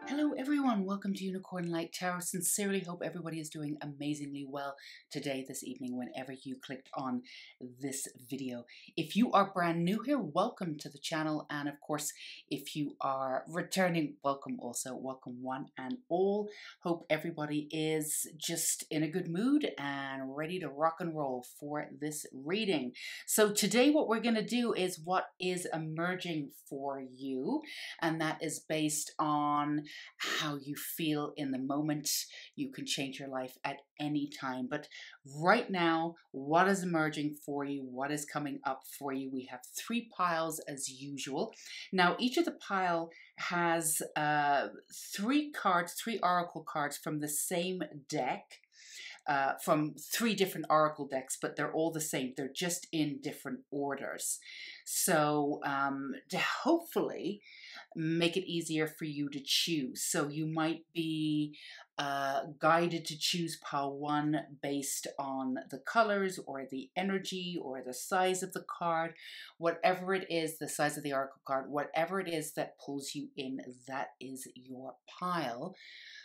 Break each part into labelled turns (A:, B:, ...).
A: Hello everyone, welcome to Unicorn Light Tarot. Sincerely hope everybody is doing amazingly well today, this evening, whenever you clicked on this video. If you are brand new here, welcome to the channel. And of course, if you are returning, welcome also. Welcome one and all. Hope everybody is just in a good mood and ready to rock and roll for this reading. So today what we're going to do is what is emerging for you. And that is based on how you feel in the moment. You can change your life at any time. But right now, what is emerging for you? What is coming up for you? We have three piles as usual. Now, each of the pile has three oracle cards from the same deck. From three different oracle decks, but they're all the same. They're just in different orders. So to hopefully make it easier for you to choose. So you might be guided to choose pile one based on the colors or the energy or the size of the card, whatever it is, the size of the oracle card, whatever it is that pulls you in, that is your pile.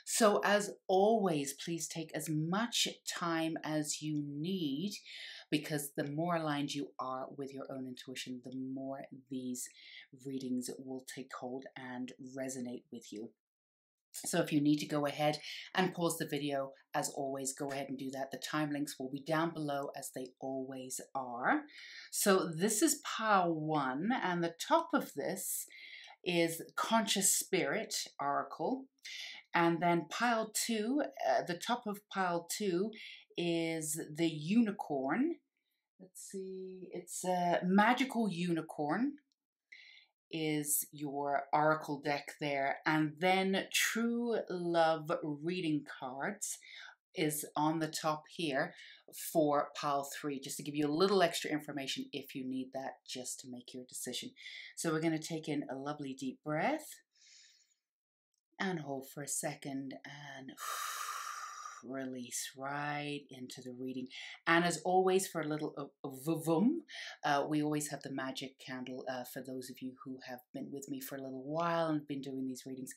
A: So as always, please take as much time as you need, because the more aligned you are with your own intuition, the more these readings will take hold and resonate with you. So if you need to go ahead and pause the video, as always, go ahead and do that. The time links will be down below as they always are. So this is pile one, and the top of this is Conscious Spirit Oracle. And then pile two, the top of pile two is the Unicorn. Let's see, it's a Magical Unicorn is your oracle deck there. And then True Love Reading Cards is on the top here for pile three, just to give you a little extra information if you need that, just to make your decision. So we're going to take in a lovely deep breath and hold for a second and release right into the reading. And as always, for a little vum, we always have the magic candle. For those of you who have been with me for a little while and been doing these readings,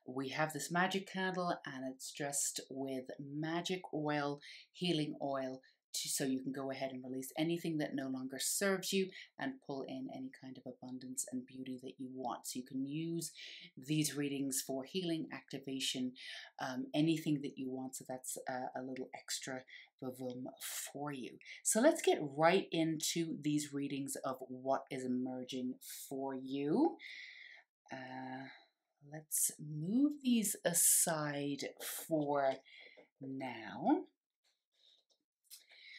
A: we have this magic candle, and it's dressed with magic oil, healing oil, so you can go ahead and release anything that no longer serves you and pull in any kind of abundance and beauty that you want. So you can use these readings for healing, activation, anything that you want. So that's a little extra vavum for you. So let's get right into these readings of what is emerging for you. Let's move these aside for now.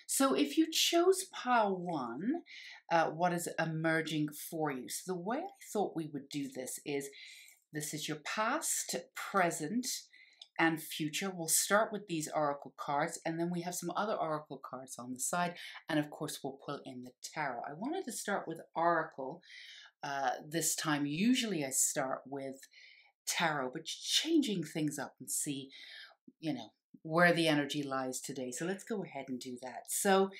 A: So if you chose pile one, what is emerging for you? So the way I thought we would do this is your past, present, and future. We'll start with these oracle cards, and then we have some other oracle cards on the side, and of course we'll pull in the tarot. I wanted to start with oracle this time. Usually I start with tarot, but changing things up and see, where the energy lies today. So let's go ahead and do that. So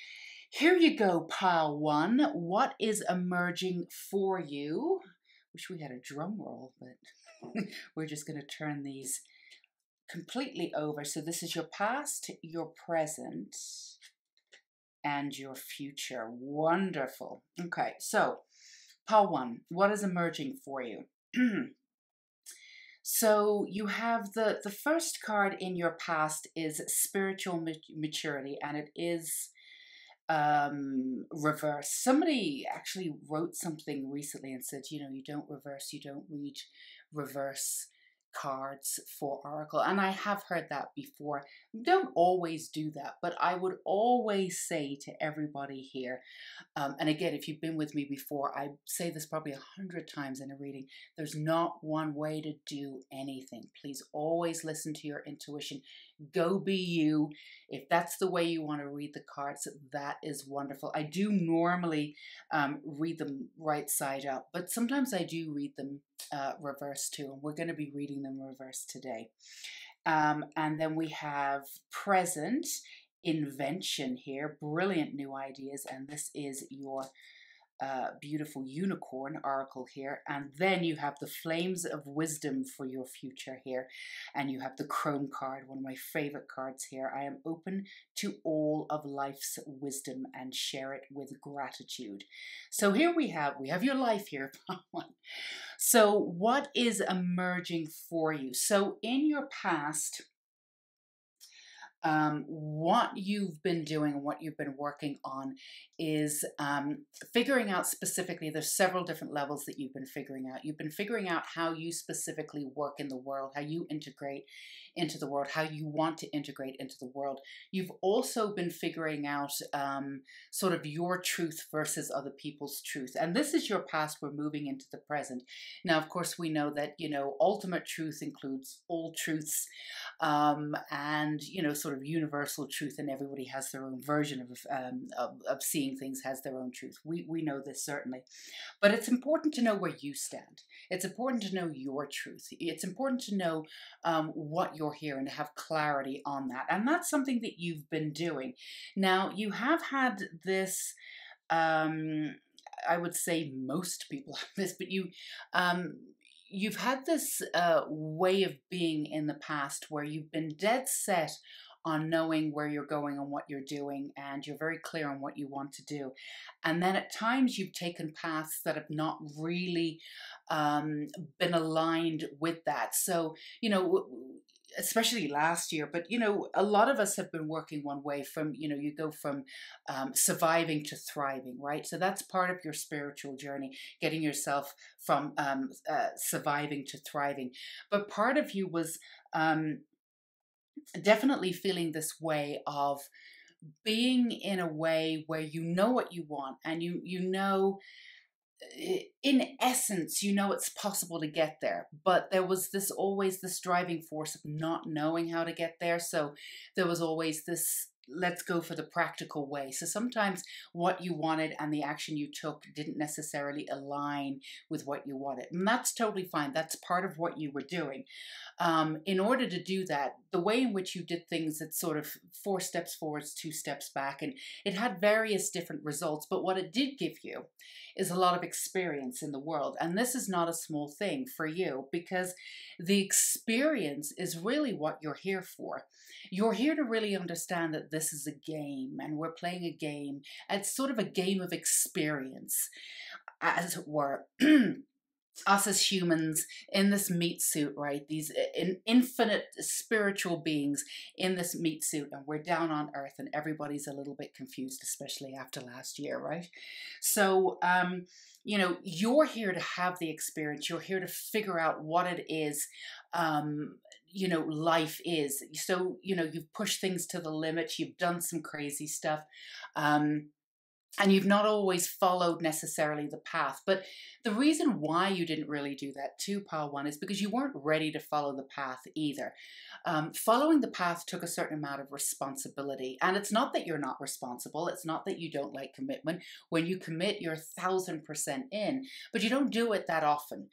A: here you go, pile one. What is emerging for you? Wish we had a drum roll, but we're just going to turn these completely over. So this is your past, your present, and your future. Wonderful. Okay, so pile one, what is emerging for you? So you have the first card in your past is spiritual maturity, and it is reverse. Somebody actually wrote something recently and said, you don't read reverse cards for oracle. And I have heard that before. Don't always do that, but I would always say to everybody here, and again, if you've been with me before, I say this probably 100 times in a reading, there's not one way to do anything. Please always listen to your intuition. Go be you. If that's the way you want to read the cards, that is wonderful. I do normally read them right side up, but sometimes I do read them reverse too, and we're going to be reading them reverse today. And then we have present, invention here, brilliant new ideas, and this is your beautiful unicorn oracle here, and then you have the flames of wisdom for your future here, and you have the crone card, one of my favorite cards here. I am open to all of life's wisdom and share it with gratitude. So here we have your life here. So what is emerging for you? So in your past, what you've been doing, what you've been working on is figuring out specifically, there's several different levels that you've been figuring out. You've been figuring out how you specifically work in the world, how you integrate into the world, how you want to integrate into the world. You've also been figuring out sort of your truth versus other people's truth. And this is your past. We're moving into the present. Now, of course, we know that, ultimate truth includes all truths, and, sort of universal truth, and everybody has their own version of seeing things, has their own truth. We know this certainly. But it's important to know where you stand. It's important to know your truth. It's important to know what you're here and to have clarity on that. And that's something that you've been doing. Now, you have had this, I would say most people have this, but you've had this way of being in the past where you've been dead set on knowing where you're going and what you're doing, and you're very clear on what you want to do. And then at times you've taken paths that have not really been aligned with that. So, especially last year, but a lot of us have been working one way from, you go from surviving to thriving, right? So that's part of your spiritual journey, getting yourself from surviving to thriving. But part of you was definitely feeling this way of being in a way where you know what you want, and in essence, it's possible to get there, but there was always this driving force of not knowing how to get there. So there was always this, let's go for the practical way. So sometimes what you wanted and the action you took didn't necessarily align with what you wanted. And that's totally fine. That's part of what you were doing. In order to do that, the way in which you did things, it's sort of 4 steps forwards, 2 steps back, and it had various different results. But what it did give you is a lot of experience in the world. And this is not a small thing for you, because the experience is really what you're here for. You're here to really understand that this is a game, and we're playing a game. It's sort of a game of experience, as it were. Us as humans in this meat suit, right? These infinite spiritual beings in this meat suit, and we're down on earth, and everybody's a little bit confused, especially after last year, right? So, you're here to have the experience. You're here to figure out what it is, life is. So, you've pushed things to the limit. You've done some crazy stuff. And you've not always followed necessarily the path. But the reason why you didn't really do that too, Pile 1, is because you weren't ready to follow the path either. Following the path took a certain amount of responsibility. And it's not that you're not responsible. It's not that you don't like commitment. When you commit, you're 1,000% in. But you don't do it that often,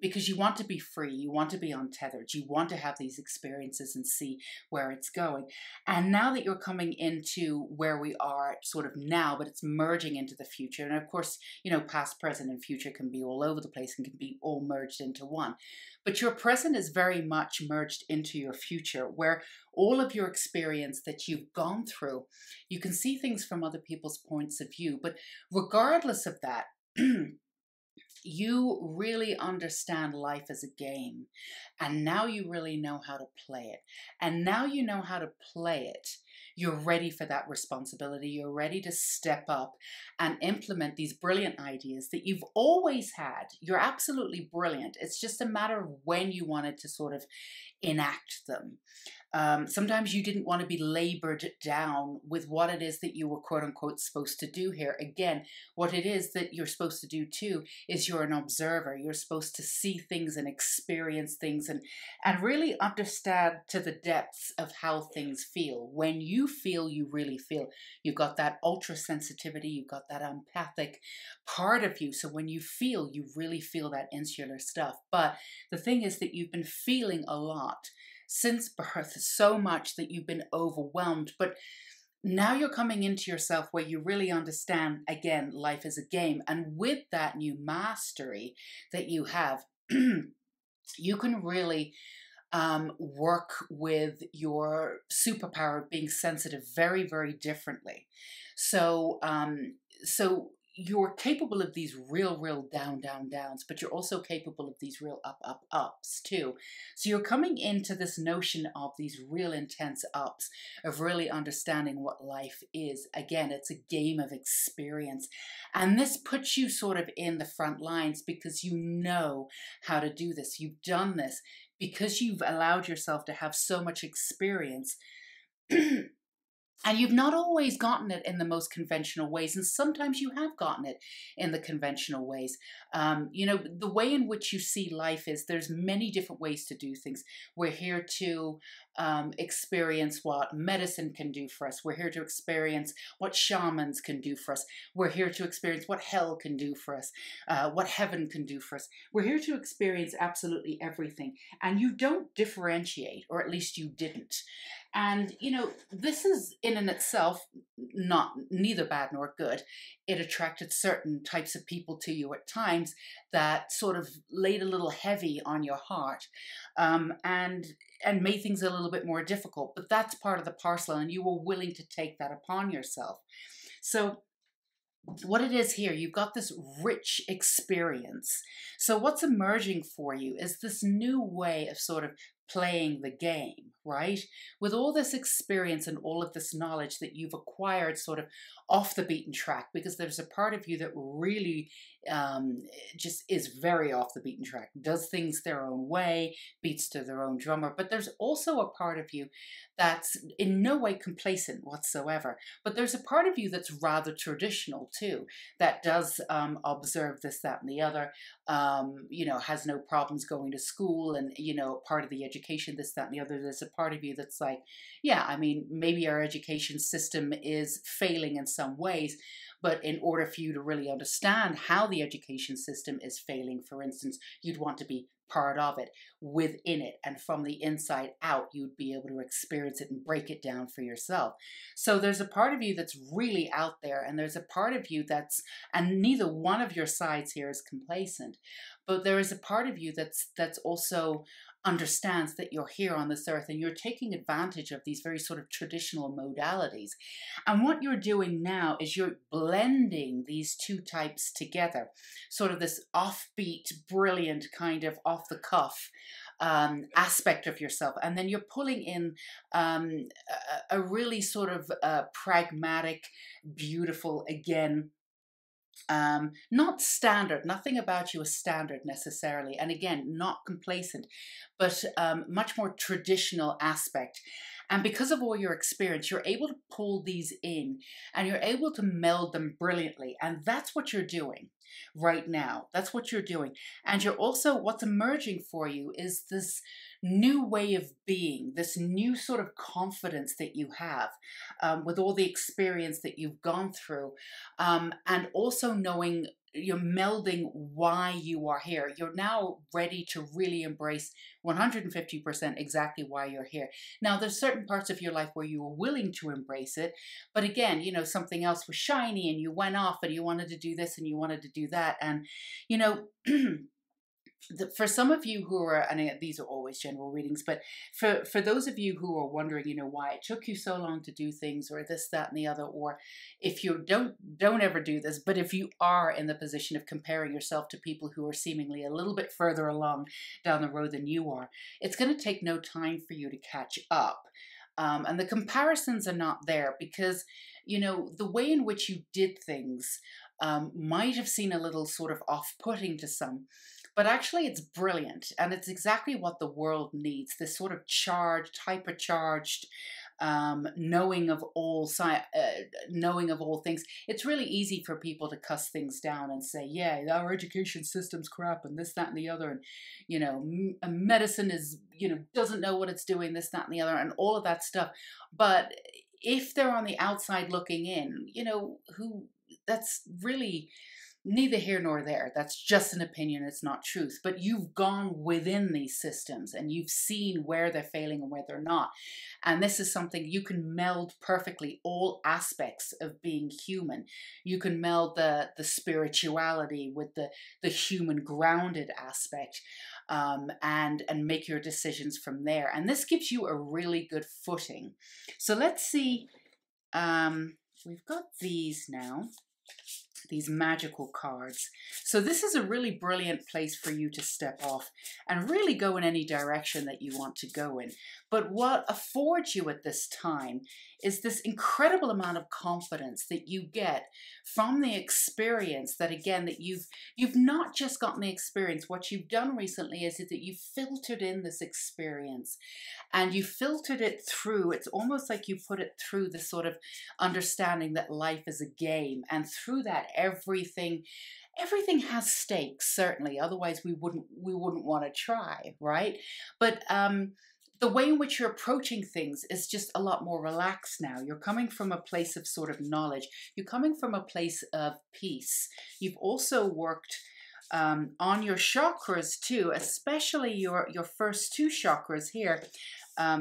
A: because you want to be free. You want to be untethered. You want to have these experiences and see where it's going. And now that you're coming into where we are sort of now, but it's merging into the future. And of course, past, present, and future can be all over the place and can be all merged into one. But your present is very much merged into your future, where all of your experience that you've gone through, you can see things from other people's points of view. But regardless of that, you really understand life as a game, and now you really know how to play it. And now you know how to play it, you're ready for that responsibility. You're ready to step up and implement these brilliant ideas that you've always had. You're absolutely brilliant. It's just a matter of when you wanted to sort of enact them. Sometimes you didn't want to be labored down with what it is that you were quote unquote supposed to do here. Again, what it is that you're supposed to do too is you're an observer. You're supposed to see things and experience things and really understand to the depths of how things feel. When you feel, you really feel. You've got that ultra sensitivity. You've got that empathic part of you. So when you feel, you really feel that insular stuff. But the thing is that you've been feeling a lot since birth, so much that you've been overwhelmed. But now you're coming into yourself where you really understand, again, life is a game. And with that new mastery that you have, you can really work with your superpower of being sensitive very, very differently. So, so you're capable of these real down, downs, but you're also capable of these real up, ups too. So you're coming into this notion of these real intense ups, of really understanding what life is. Again, it's a game of experience. And this puts you sort of in the front lines because you know how to do this. You've done this because you've allowed yourself to have so much experience. And you've not always gotten it in the most conventional ways, and sometimes you have gotten it in the conventional ways. The way in which you see life is there's many different ways to do things. We're here to experience what medicine can do for us. We're here to experience what shamans can do for us. We're here to experience what hell can do for us, what heaven can do for us. We're here to experience absolutely everything. And you don't differentiate, or at least you didn't. And, this is in and itself neither bad nor good. It attracted certain types of people to you at times that sort of laid a little heavy on your heart, and made things a little bit more difficult. But that's part of the parcel, and you were willing to take that upon yourself. So what it is here, you've got this rich experience. So what's emerging for you is this new way of sort of playing the game, right? With all this experience and all of this knowledge that you've acquired sort of off the beaten track, because there's a part of you that really just is very off the beaten track, does things their own way, beats to their own drummer. But there's also a part of you that's in no way complacent whatsoever. But there's a part of you that's rather traditional too, that does observe this, that, and the other, has no problems going to school and, part of the education, this, that, and the other. There's a part of you that's like, yeah, I mean, maybe our education system is failing in some ways, but in order for you to really understand how the education system is failing, for instance, you'd want to be part of it, within it, and from the inside out, you'd be able to experience it and break it down for yourself. So there's a part of you that's really out there, and there's a part of you and neither one of your sides here is complacent, but there is a part of you that's also understands that you're here on this earth and you're taking advantage of these very sort of traditional modalities. And what you're doing now is you're blending these two types together, sort of this offbeat, brilliant kind of off the cuff aspect of yourself. And then you're pulling in a really sort of pragmatic, beautiful, again, not standard, nothing about you is standard necessarily, and again, not complacent, but much more traditional aspect. And because of all your experience, you're able to pull these in and you're able to meld them brilliantly. And that's what you're doing right now. That's what you're doing. And you're also, what's emerging for you is this new way of being, this new sort of confidence that you have with all the experience that you've gone through, and also knowing you're melding why you are here. You're now ready to really embrace 150% exactly why you're here. Now, there's certain parts of your life where you were willing to embrace it, but again, something else was shiny and you went off and you wanted to do this and you wanted to do that. And, for some of you who are, and these are always general readings, but for those of you who are wondering, why it took you so long to do things, or this, that, and the other, or if you don't ever do this, but if you are in the position of comparing yourself to people who are seemingly a little bit further along down the road than you are, it's going to take no time for you to catch up. And the comparisons are not there because, the way in which you did things might have seemed a little sort of off-putting to some. But actually, it's brilliant, and it's exactly what the world needs, this sort of charged, hypercharged knowing of all things. It's really easy for people to cuss things down and say, yeah, our education system's crap and this, that, and the other, and, medicine is, doesn't know what it's doing, this, that, and the other, and all of that stuff. But if they're on the outside looking in, that's really neither here nor there. That's just an opinion, it's not truth. But you've gone within these systems and you've seen where they're failing and where they're not. And this is something you can meld perfectly, all aspects of being human. You can meld the spirituality with the human grounded aspect, and make your decisions from there. And this gives you a really good footing. So let's see. We've got these now, these magical cards. So this is a really brilliant place for you to step off and really go in any direction that you want to go in. But what affords you at this time is this incredible amount of confidence that you get from the experience that, again, that you've not just gotten the experience. What you've done recently is that you've filtered in this experience and you filtered it through. It's almost like you put it through this sort of understanding that life is a game, and through that everything has stakes, certainly, otherwise we wouldn't want to try, right? But the way in which you're approaching things is just a lot more relaxed now. You're coming from a place of sort of knowledge. You're coming from a place of peace. You've also worked on your chakras too, especially your first two chakras here.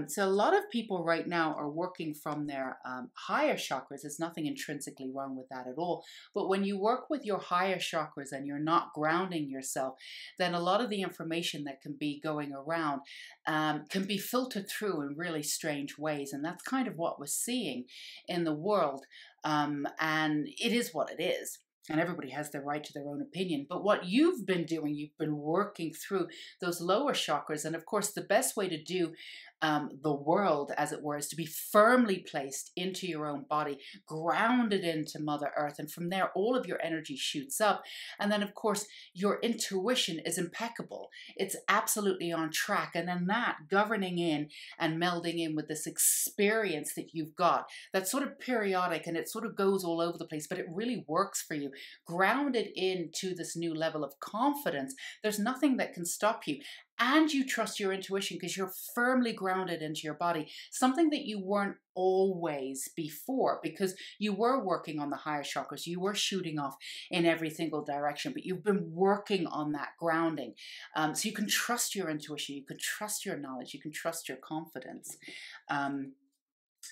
A: So a lot of people right now are working from their higher chakras. There's nothing intrinsically wrong with that at all. But when you work with your higher chakras and you're not grounding yourself, then a lot of the information that can be going around can be filtered through in really strange ways. And that's kind of what we're seeing in the world. And it is what it is. And everybody has the right to their own opinion. But what you've been doing, you've been working through those lower chakras. And of course, the best way to do the world, as it were, is to be firmly placed into your own body, grounded into Mother Earth. And from there, all of your energy shoots up. And then, of course, your intuition is impeccable. It's absolutely on track. And then that governing in and melding in with this experience that you've got, that's sort of periodic and it sort of goes all over the place, but it really works for you. Grounded into this new level of confidence, there's nothing that can stop you. And you trust your intuition because you're firmly grounded into your body, something that you weren't always before, because you were working on the higher chakras, you were shooting off in every single direction, but you've been working on that grounding. So you can trust your intuition, you can trust your knowledge, you can trust your confidence.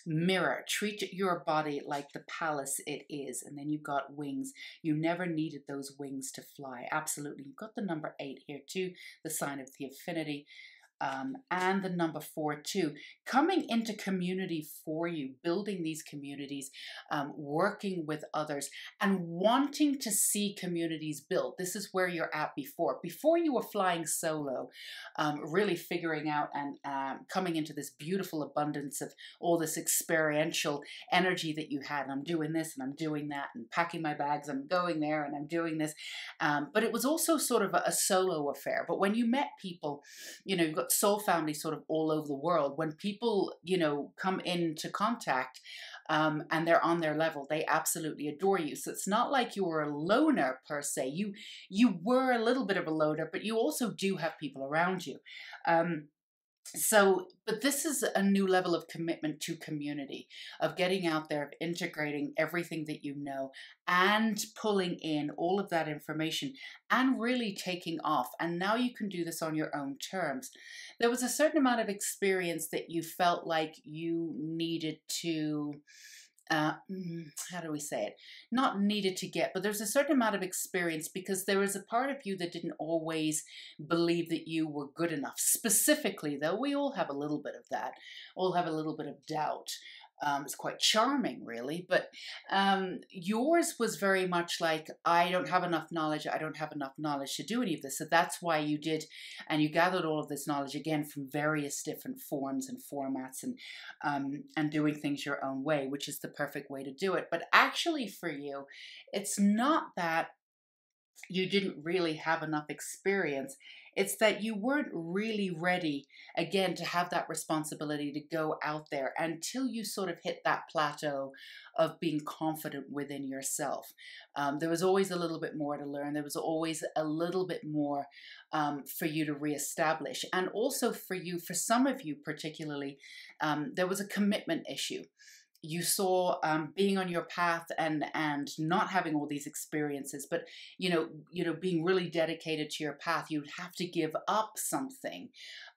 A: Mirror, treat your body like the palace it is, and then you've got wings. You never needed those wings to fly. Absolutely. You've got the number 8 here too, the sign of the affinity. And the number 4 too, coming into community for you, building these communities, working with others and wanting to see communities built. This is where you're at before you were flying solo, really figuring out and coming into this beautiful abundance of all this experiential energy that you had. And I'm doing this and I'm doing that and packing my bags, I'm going there and I'm doing this. But it was also sort of a solo affair. But when you met people, you know, you've got soul family sort of all over the world. When people, you know, come into contact and they're on their level, they absolutely adore you. So it's not like you were a loner per se. You were a little bit of a loner, but you also do have people around you. But this is a new level of commitment to community, of getting out there, of integrating everything that you know and pulling in all of that information and really taking off. And now you can do this on your own terms. There was a certain amount of experience that you felt like you needed to, how do we say it? Not needed to get, but there's a certain amount of experience because there was a part of you that didn't always believe that you were good enough. Specifically, though, we all have a little bit of that, all have a little bit of doubt. It's quite charming, really, but yours was very much like, I don't have enough knowledge, I don't have enough knowledge to do any of this. So that's why you did, and you gathered all of this knowledge, again, from various different forms and formats and doing things your own way, which is the perfect way to do it. But actually for you, it's not that you didn't really have enough experience. It's that you weren't really ready, again, to have that responsibility to go out there until you sort of hit that plateau of being confident within yourself. There was always a little bit more to learn. There was always a little bit more for you to reestablish. And also for you, for some of you particularly, there was a commitment issue. you saw being on your path and not having all these experiences, but being really dedicated to your path, you'd have to give up something,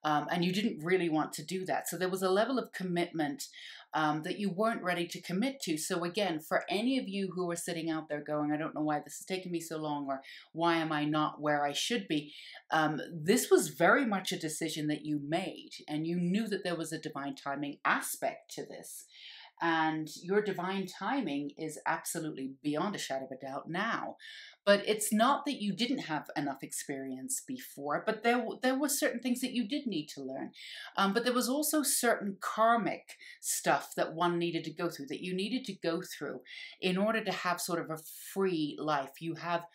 A: and you didn't really want to do that. So there was a level of commitment that you weren't ready to commit to. So again, for any of you who are sitting out there going, I don't know why this is taking me so long, or why am I not where I should be? This was very much a decision that you made, and you knew that there was a divine timing aspect to this. And your divine timing is absolutely beyond a shadow of a doubt now. But it's not that you didn't have enough experience before, but there were certain things that you did need to learn. But there was also certain karmic stuff that one needed to go through, that you needed to go through in order to have sort of a free life. You have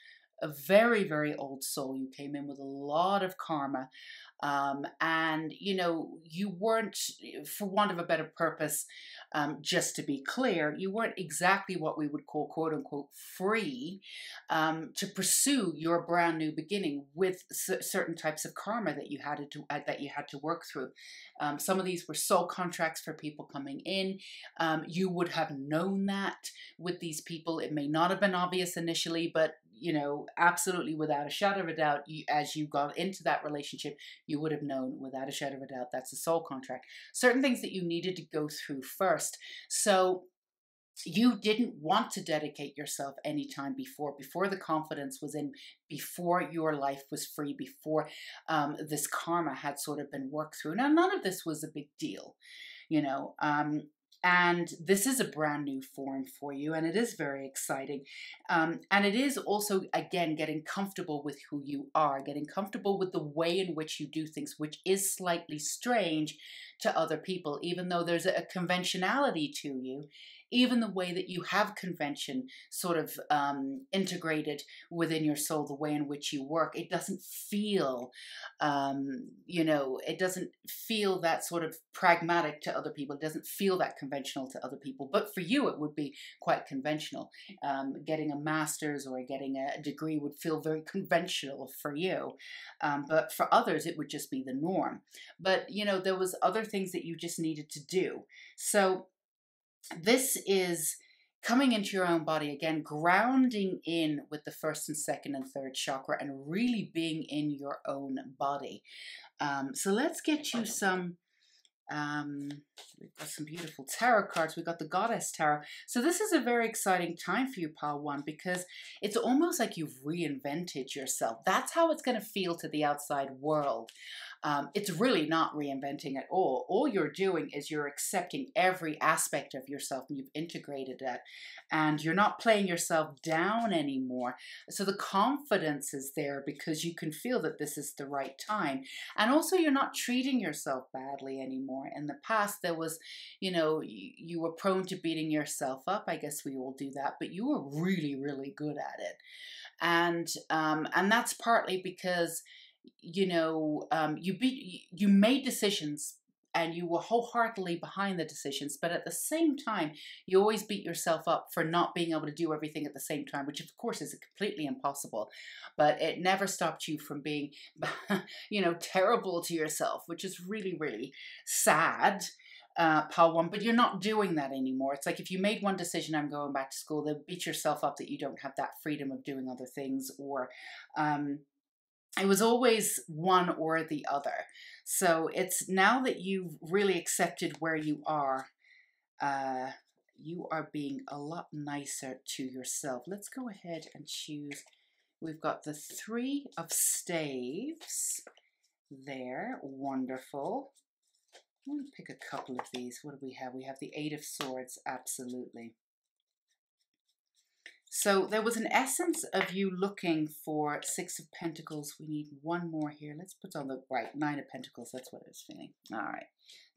A: a very, very old soul. You came in with a lot of karma. And you weren't, for want of a better purpose, just to be clear, you weren't exactly what we would call, quote unquote, free to pursue your brand new beginning with certain types of karma that you had to work through. Some of these were soul contracts for people coming in. You would have known that with these people. It may not have been obvious initially, but absolutely without a shadow of a doubt, as you got into that relationship, you would have known without a shadow of a doubt that's a soul contract. Certain things that you needed to go through first. So you didn't want to dedicate yourself any time before the confidence was in, before your life was free, before this karma had sort of been worked through. Now, none of this was a big deal, and this is a brand new form for you, and it is very exciting. And it is also, again, getting comfortable with who you are, getting comfortable with the way in which you do things, which is slightly strange to other people, even though there's a conventionality to you. Even the way that you have convention sort of integrated within your soul, the way in which you work, it doesn't feel, it doesn't feel that sort of pragmatic to other people. It doesn't feel that conventional to other people. But for you, it would be quite conventional. Getting a master's or getting a degree would feel very conventional for you. But for others, it would just be the norm. But, there was other things that you just needed to do. So this is coming into your own body again, grounding in with the first and second and third chakra, and really being in your own body. So let's get you some, we've got some beautiful tarot cards. We've got the Goddess Tarot. So this is a very exciting time for you, Pile 1, because it's almost like you've reinvented yourself. That's how it's going to feel to the outside world. It's really not reinventing at all. All you're doing is you're accepting every aspect of yourself, and you've integrated it, and you're not playing yourself down anymore. So the confidence is there because you can feel that this is the right time. And also you're not treating yourself badly anymore. In the past, there was, you were prone to beating yourself up. I guess we all do that, but you were really, really good at it. And that's partly because you made decisions and you were wholeheartedly behind the decisions, but at the same time, you always beat yourself up for not being able to do everything at the same time, which of course is completely impossible, but it never stopped you from being, terrible to yourself, which is really, really sad. Pile 1, but you're not doing that anymore. It's like if you made one decision, I'm going back to school, then beat yourself up that you don't have that freedom of doing other things, or, it was always one or the other. So it's now that you've really accepted where you are being a lot nicer to yourself. Let's go ahead and choose. We've got the 3 of Staves there. Wonderful. I'm going to pick a couple of these. What do we have? We have the 8 of Swords. Absolutely. So there was an essence of you looking for 6 of Pentacles. We need one more here. Let's put on the, right, 9 of Pentacles. That's what I was feeling. All right,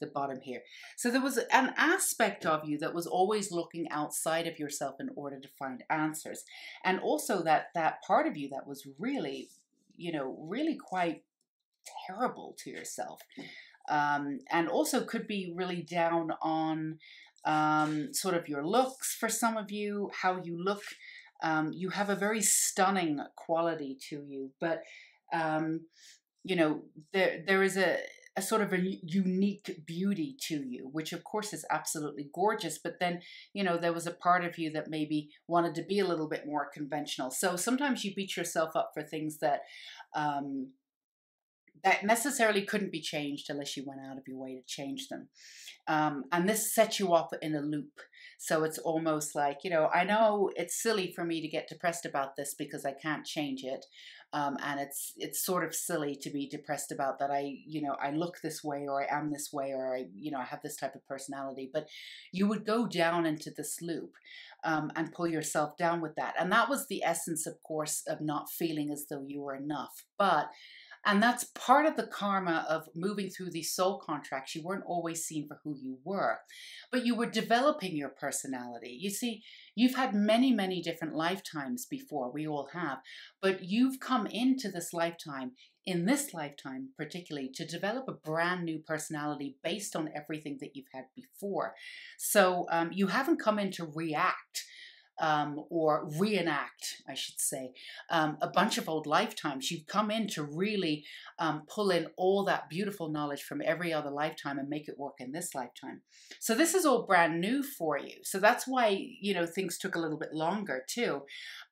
A: the bottom here. So there was an aspect of you that was always looking outside of yourself in order to find answers. And also that part of you that was really, really quite terrible to yourself. And also could be really down on sort of your looks for some of you, how you look. You have a very stunning quality to you, but there is a a sort of a unique beauty to you, which of course is absolutely gorgeous. But then, you know, there was a part of you that maybe wanted to be a little bit more conventional. So sometimes you beat yourself up for things that, um, that necessarily couldn't be changed unless you went out of your way to change them. And this sets you up in a loop. So it's almost like, you know, I know it's silly for me to get depressed about this because I can't change it. And it's sort of silly to be depressed about that you know, I look this way, or I am this way, or you know, I have this type of personality. But you would go down into this loop, and pull yourself down with that. And that was the essence, of course, of not feeling as though you were enough. And that's part of the karma of moving through these soul contracts. You weren't always seen for who you were, but you were developing your personality. You see, you've had many, many different lifetimes before. We all have. But you've come into this lifetime, in this lifetime particularly, to develop a brand new personality based on everything that you've had before. So you haven't come in to react, or reenact, I should say, a bunch of old lifetimes. You've come in to really pull in all that beautiful knowledge from every other lifetime and make it work in this lifetime. So this is all brand new for you. So that's why, you know, things took a little bit longer too.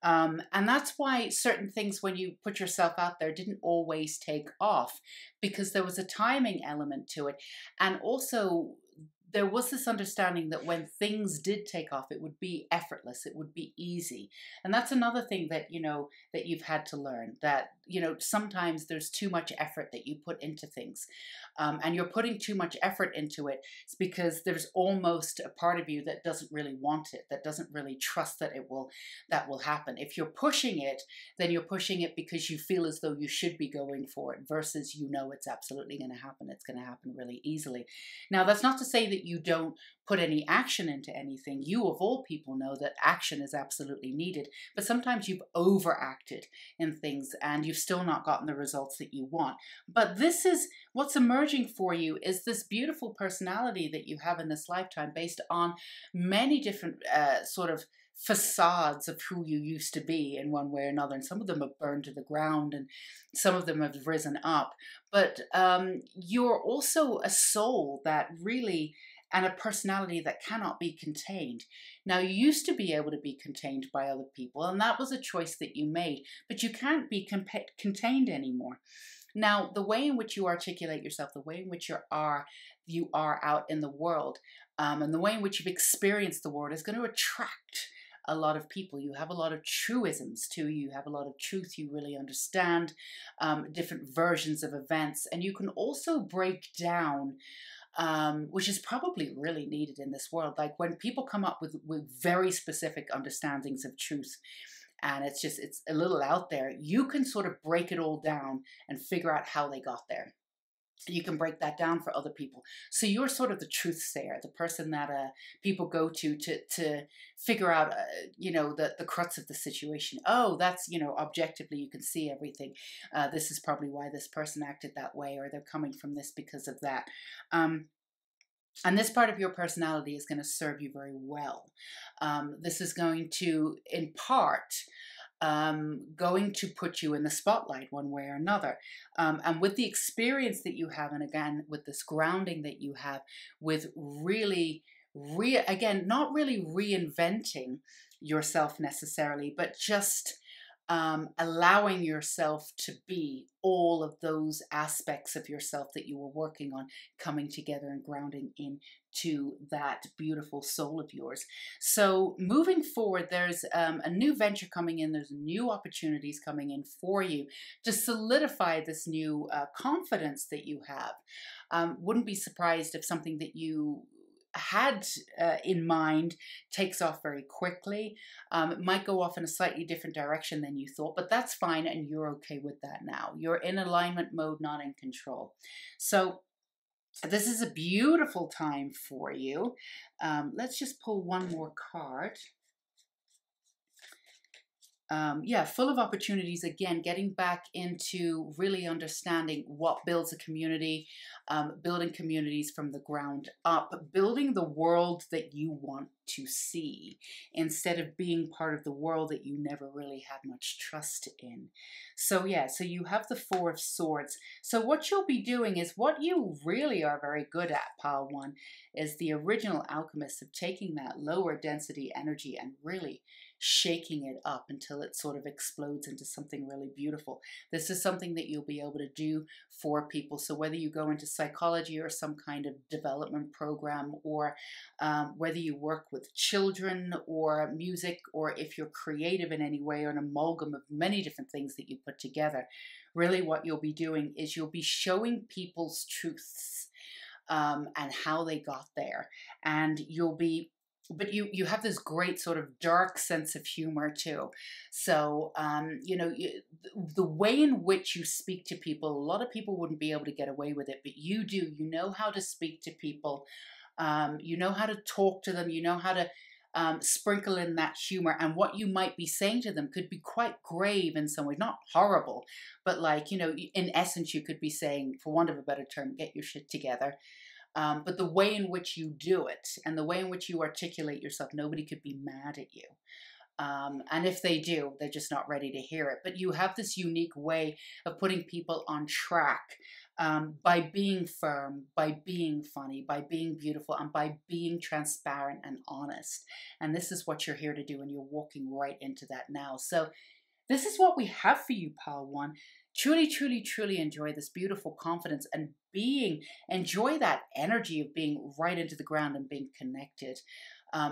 A: And that's why certain things, when you put yourself out there, didn't always take off, because there was a timing element to it. And also, there was this understanding that when things did take off, it would be effortless, it would be easy. And that's another thing that, you know, that you've had to learn, that, you know, sometimes there's too much effort that you put into things. And you're putting too much effort into it. It's because there's almost a part of you that doesn't really want it, that doesn't really trust that that will happen. If you're pushing it, then you're pushing it because you feel as though you should be going for it, versus, you know, it's absolutely going to happen. It's going to happen really easily. Now, that's not to say that you don't put any action into anything. You, of all people, know that action is absolutely needed, but sometimes you've overacted in things and you've still not gotten the results that you want. But this is what's emerging for you, is this beautiful personality that you have in this lifetime, based on many different sort of facades of who you used to be in one way or another. And some of them have burned to the ground and some of them have risen up. But you're also a soul that really, and a personality that cannot be contained. Now, you used to be able to be contained by other people, and that was a choice that you made, but you can't be contained anymore. Now, the way in which you articulate yourself, the way in which you are out in the world, and the way in which you've experienced the world is going to attract a lot of people. You have a lot of truisms too. You have a lot of truth you really understand, different versions of events, and you can also break down, which is probably really needed in this world. Like when people come up with very specific understandings of truth, and it's a little out there, you can sort of break it all down and figure out how they got there. You can break that down for other people. So you're sort of the truth sayer, the person that people go to figure out, you know, the crux of the situation. Oh, that's, you know, objectively you can see everything. This is probably why this person acted that way, or they're coming from this because of that. And this part of your personality is going to serve you very well. This is going to, in part, going to put you in the spotlight one way or another. And with the experience that you have, and again, with this grounding that you have, with really, again, not really reinventing yourself necessarily, but just allowing yourself to be all of those aspects of yourself that you were working on, coming together and grounding into that beautiful soul of yours. So moving forward, there's a new venture coming in. There's new opportunities coming in for you to solidify this new confidence that you have. Wouldn't be surprised if something that you had in mind takes off very quickly. It might go off in a slightly different direction than you thought, but that's fine, and you're okay with that now. You're in alignment mode, not in control. So this is a beautiful time for you. Let's just pull one more card. yeah, full of opportunities. Again, getting back into really understanding what builds a community, building communities from the ground up, building the world that you want to see instead of being part of the world that you never really had much trust in. So yeah, so you have the Four of Swords. So what you'll be doing is what you really are very good at, Pile One, is the original alchemists of taking that lower density energy and really shaking it up until it sort of explodes into something really beautiful. This is something that you'll be able to do for people. So whether you go into psychology or some kind of development program, or whether you work with children or music, or if you're creative in any way, or an amalgam of many different things that you put together, really what you'll be doing is you'll be showing people's truths, and how they got there. And you'll be, but you have this great sort of dark sense of humor too. So the way in which you speak to people, a lot of people wouldn't be able to get away with it, but you do. You know how to speak to people. You know how to talk to them. You know how to sprinkle in that humor, and what you might be saying to them could be quite grave in some way, not horrible, but like, in essence, you could be saying, for want of a better term, get your shit together. But the way in which you do it and the way in which you articulate yourself, nobody could be mad at you. And if they do, they're just not ready to hear it. But you have this unique way of putting people on track, by being firm, by being funny, by being beautiful, and by being transparent and honest. And this is what you're here to do, and you're walking right into that now. So this is what we have for you, Pile One. Truly, truly, truly enjoy this beautiful confidence and enjoy that energy of being right into the ground and being connected.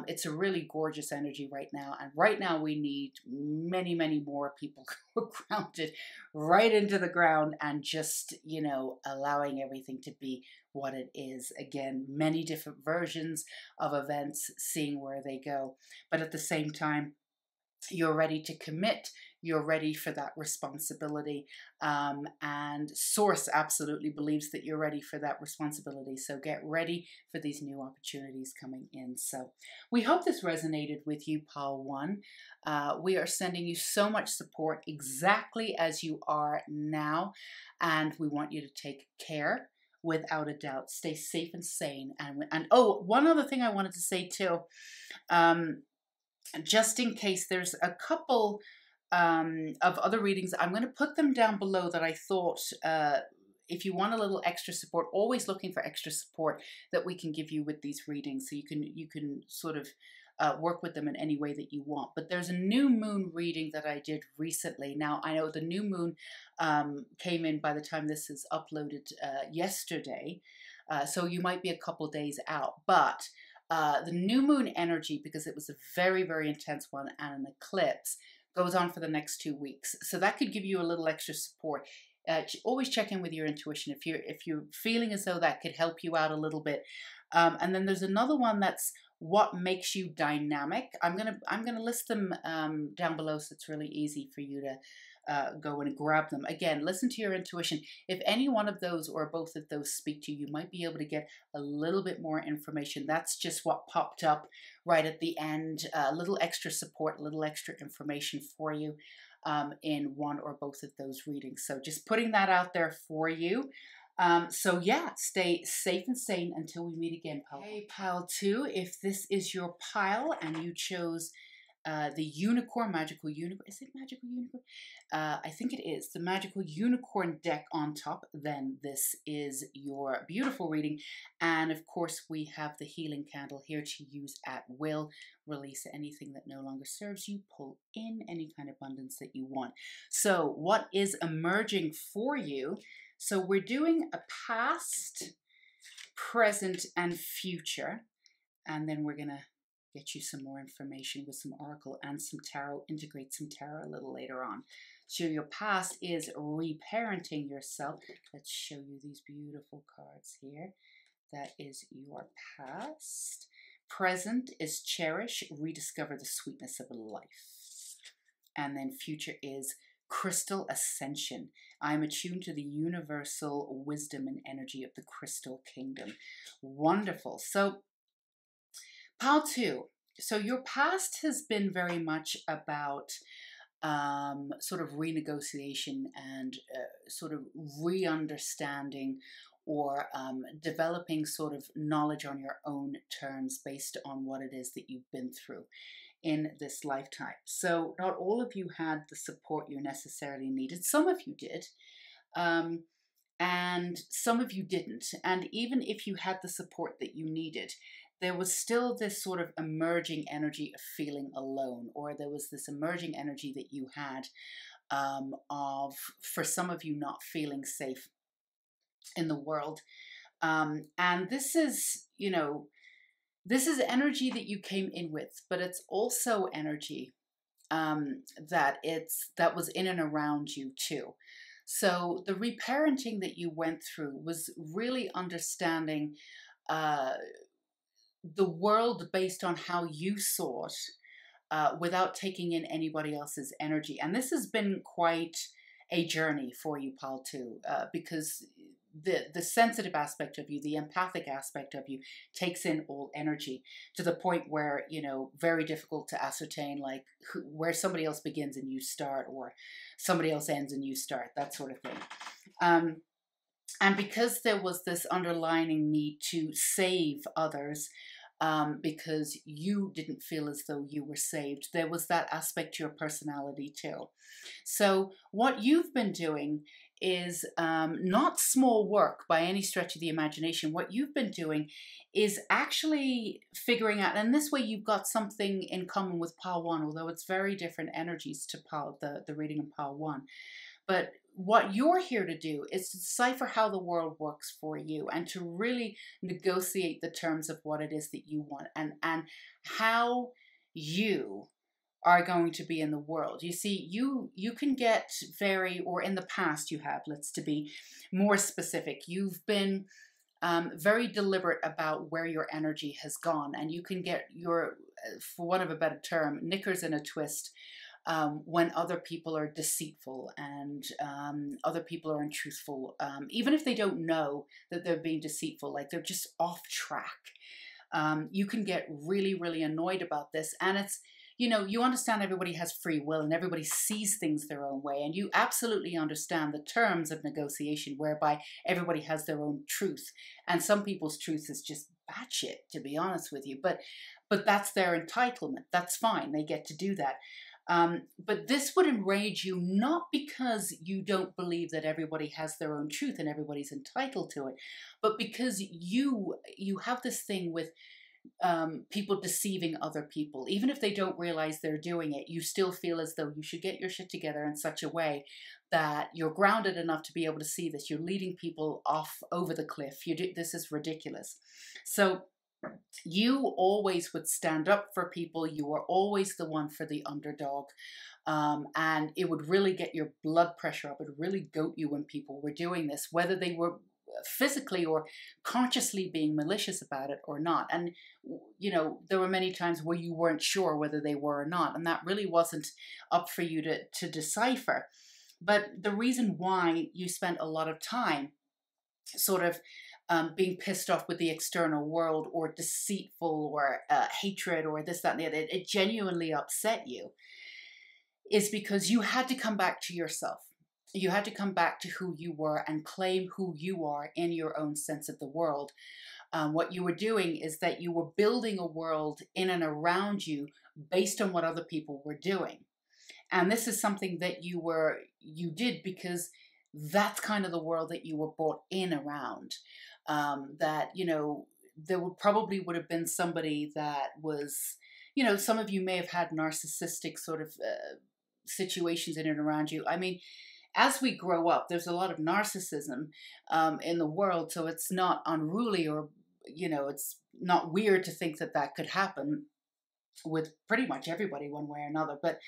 A: It's a really gorgeous energy right now. And right now we need many, many more people grounded right into the ground and just, allowing everything to be what it is. Again, many different versions of events, seeing where they go. But at the same time, you're ready to commit, you're ready for that responsibility, and Source absolutely believes that you're ready for that responsibility. So get ready for these new opportunities coming in. So we hope this resonated with you, Pile One. We are sending you so much support exactly as you are now, and we want you to take care. Without a doubt, stay safe and sane. And oh, one other thing I wanted to say too, just in case, there's a couple of other readings. I'm going to put them down below that I thought, if you want a little extra support, always looking for extra support that we can give you with these readings, so you can sort of work with them in any way that you want. But there's a new moon reading that I did recently. Now, I know the new moon came in by the time this is uploaded yesterday, so you might be a couple days out, but the new moon energy, because it was a very, very intense one and an eclipse, goes on for the next 2 weeks. So that could give you a little extra support. Always check in with your intuition if you're feeling as though that could help you out a little bit. And then there's another one that's what makes you dynamic. I'm gonna list them down below, so it's really easy for you to go and grab them. Again, listen to your intuition. If any one of those or both of those speak to you, you might be able to get a little bit more information. That's just what popped up right at the end. A little extra support, a little extra information for you in one or both of those readings. So just putting that out there for you. So yeah, stay safe and sane until we meet again, Pile. Hey, Pile 2, if this is your pile and you chose the unicorn, magical unicorn, is it magical unicorn? I think it is the magical unicorn deck on top, then this is your beautiful reading. And of course, we have the healing candle here to use at will. Release anything that no longer serves you, pull in any kind of abundance that you want. So what is emerging for you? So we're doing a past, present, and future, and then we're gonna get you some more information with some oracle and some tarot, integrate some tarot a little later on. So your past is reparenting yourself. Let's show you these beautiful cards here. That is your past. Present is cherish, rediscover the sweetness of life. And then future is crystal ascension. I'm attuned to the universal wisdom and energy of the crystal kingdom. Wonderful. So Pile 2. So your past has been very much about sort of renegotiation and sort of re-understanding or developing sort of knowledge on your own terms based on what it is that you've been through in this lifetime. So not all of you had the support you necessarily needed. Some of you did. And some of you didn't. And even if you had the support that you needed, there was still this sort of emerging energy of feeling alone, or there was this emerging energy that you had of, for some of you, not feeling safe in the world. And this is, you know, this is energy that you came in with, but it's also energy that was in and around you too. So the reparenting that you went through was really understanding the world based on how you saw it, without taking in anybody else's energy. And this has been quite a journey for you, pal, too, because the sensitive aspect of you, the empathic aspect of you, takes in all energy to the point where, you know, very difficult to ascertain, like where somebody else begins and you start, or somebody else ends and you start, that sort of thing. And because there was this underlying need to save others, because you didn't feel as though you were saved, there was that aspect to your personality too. So what you've been doing is not small work by any stretch of the imagination. What you've been doing is actually figuring out, and this way you've got something in common with Pile 1, although it's very different energies to Pile, the reading in Pile 1. But what you're here to do is to decipher how the world works for you, and to really negotiate the terms of what it is that you want, and how you are going to be in the world. You see, you can get very, or in the past you have, let's to be more specific, you've been very deliberate about where your energy has gone, and you can get your, for want of a better term, knickers in a twist when other people are deceitful and other people are untruthful, even if they don't know that they're being deceitful, like they're just off track. You can get really, really annoyed about this, and it's, you know, you understand everybody has free will and everybody sees things their own way, and you absolutely understand the terms of negotiation whereby everybody has their own truth, and some people's truth is just batshit, to be honest with you, but that's their entitlement. That's fine, they get to do that. But this would enrage you, not because you don't believe that everybody has their own truth and everybody's entitled to it, but because you have this thing with people deceiving other people. Even if they don't realize they're doing it, you still feel as though you should get your shit together in such a way that you're grounded enough to be able to see this. You're leading people off over the cliff. This is ridiculous. So you always would stand up for people. You were always the one for the underdog. And it would really get your blood pressure up. It would really goat you when people were doing this, whether they were physically or consciously being malicious about it or not. And, you know, there were many times where you weren't sure whether they were or not. And that really wasn't up for you to decipher. But the reason why you spent a lot of time sort of being pissed off with the external world, or deceitful, or hatred, or this, that, and the other, it genuinely upset you, is because you had to come back to yourself. You had to come back to who you were and claim who you are in your own sense of the world. What you were doing is that you were building a world in and around you based on what other people were doing. And this is something that you did because that's kind of the world that you were brought in around. That, you know, there probably would have been somebody that was, you know, some of you may have had narcissistic sort of situations in and around you. I mean, as we grow up, there's a lot of narcissism in the world, so it's not unruly, or, you know, it's not weird to think that that could happen with pretty much everybody one way or another. But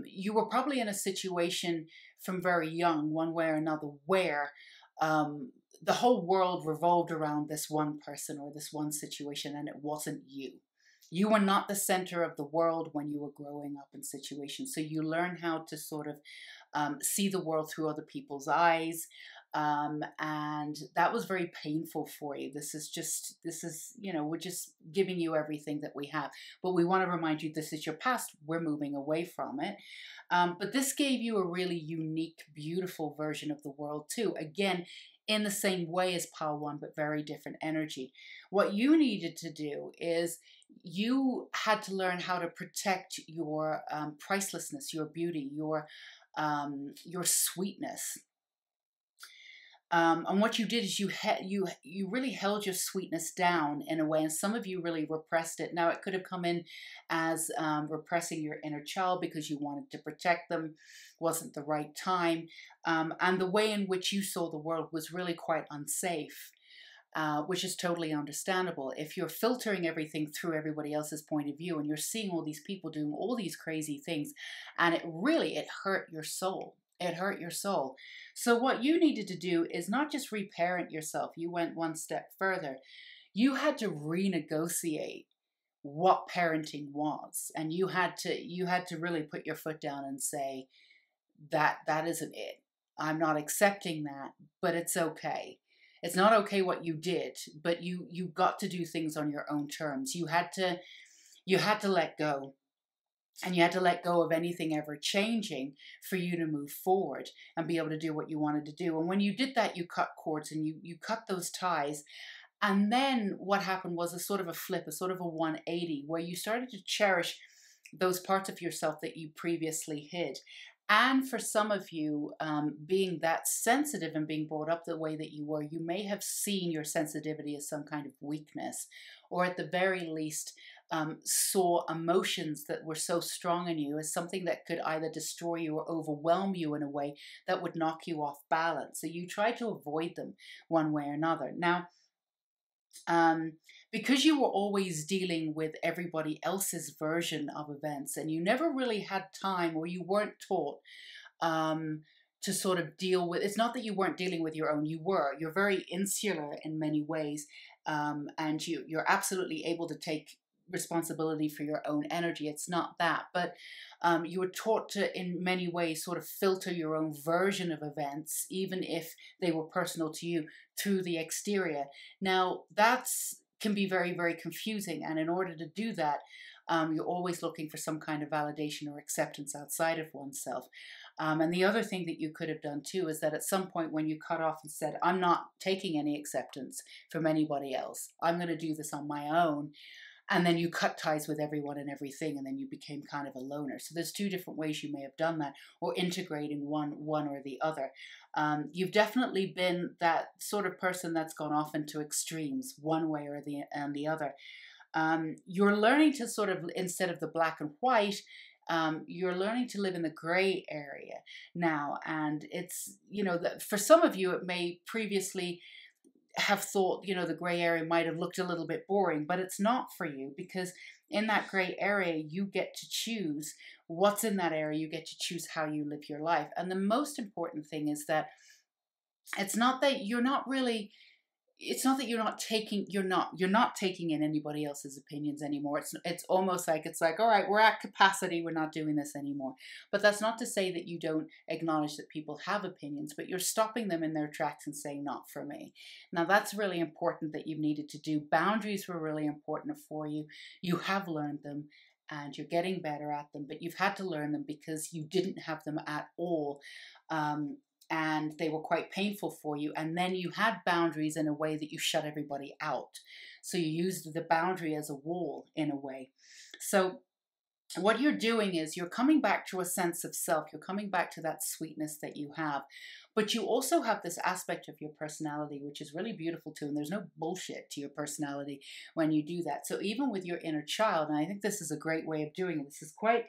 A: you were probably in a situation from very young, one way or another, where the whole world revolved around this one person or this one situation, and it wasn't you. You were not the center of the world when you were growing up in situations. So you learn how to sort of see the world through other people's eyes. And that was very painful for you. This is, you know, we're just giving you everything that we have. But we want to remind you this is your past. We're moving away from it. But this gave you a really unique, beautiful version of the world too. Again, in the same way as Pile 1, but very different energy. What you needed to do is you had to learn how to protect your pricelessness, your beauty, your sweetness. And what you did is you really held your sweetness down in a way, and some of you really repressed it. Now, it could have come in as repressing your inner child because you wanted to protect them, wasn't the right time, and the way in which you saw the world was really quite unsafe. Which is totally understandable. If you're filtering everything through everybody else's point of view and you're seeing all these people doing all these crazy things, and it hurt your soul. It hurt your soul. So what you needed to do is not just reparent yourself. You went one step further. You had to renegotiate what parenting was, and you had to really put your foot down and say that isn't it. I'm not accepting that, but it's okay. It's not okay what you did, but you got to do things on your own terms. You had to let go. And you had to let go of anything ever changing for you to move forward and be able to do what you wanted to do. And when you did that, you cut cords and you cut those ties. And then what happened was a sort of a flip, a sort of a 180, where you started to cherish those parts of yourself that you previously hid. And for some of you, being that sensitive and being brought up the way that you were, you may have seen your sensitivity as some kind of weakness, or at the very least, saw emotions that were so strong in you as something that could either destroy you or overwhelm you in a way that would knock you off balance. So you tried to avoid them one way or another. Now, because you were always dealing with everybody else's version of events and you never really had time, or you weren't taught to sort of deal with, it's not that you weren't dealing with your own, you're very insular in many ways, and you're absolutely able to take responsibility for your own energy. It's not that, but you were taught to, in many ways, sort of filter your own version of events, even if they were personal to you, through the exterior. Now, that's can be very, very confusing, and in order to do that, you're always looking for some kind of validation or acceptance outside of oneself. And the other thing that you could have done too is that at some point when you cut off and said, I'm not taking any acceptance from anybody else, I'm going to do this on my own, and then you cut ties with everyone and everything, and then you became kind of a loner. So there's two different ways you may have done that, or integrating one or the other. You've definitely been that sort of person that's gone off into extremes, one way or the other. You're learning to sort of, instead of the black and white, you're learning to live in the gray area now. And it's, you know, for some of you, it may previously have thought, you know, the gray area might have looked a little bit boring, but it's not for you, because in that gray area, you get to choose what's in that area. You get to choose how you live your life. And the most important thing is that it's not that you're not really, it's not that you're not taking in anybody else's opinions anymore. It's almost like, it's like, all right, we're at capacity, we're not doing this anymore. But that's not to say that you don't acknowledge that people have opinions, but you're stopping them in their tracks and saying, not for me. Now, that's really important that you've needed to do. Boundaries were really important for you. You have learned them and you're getting better at them, but you've had to learn them because you didn't have them at all. And they were quite painful for you. And then you had boundaries in a way that you shut everybody out. So you used the boundary as a wall in a way. So what you're doing is you're coming back to a sense of self. You're coming back to that sweetness that you have. But you also have this aspect of your personality, which is really beautiful too. And there's no bullshit to your personality when you do that. So even with your inner child, and I think this is a great way of doing it. This is quite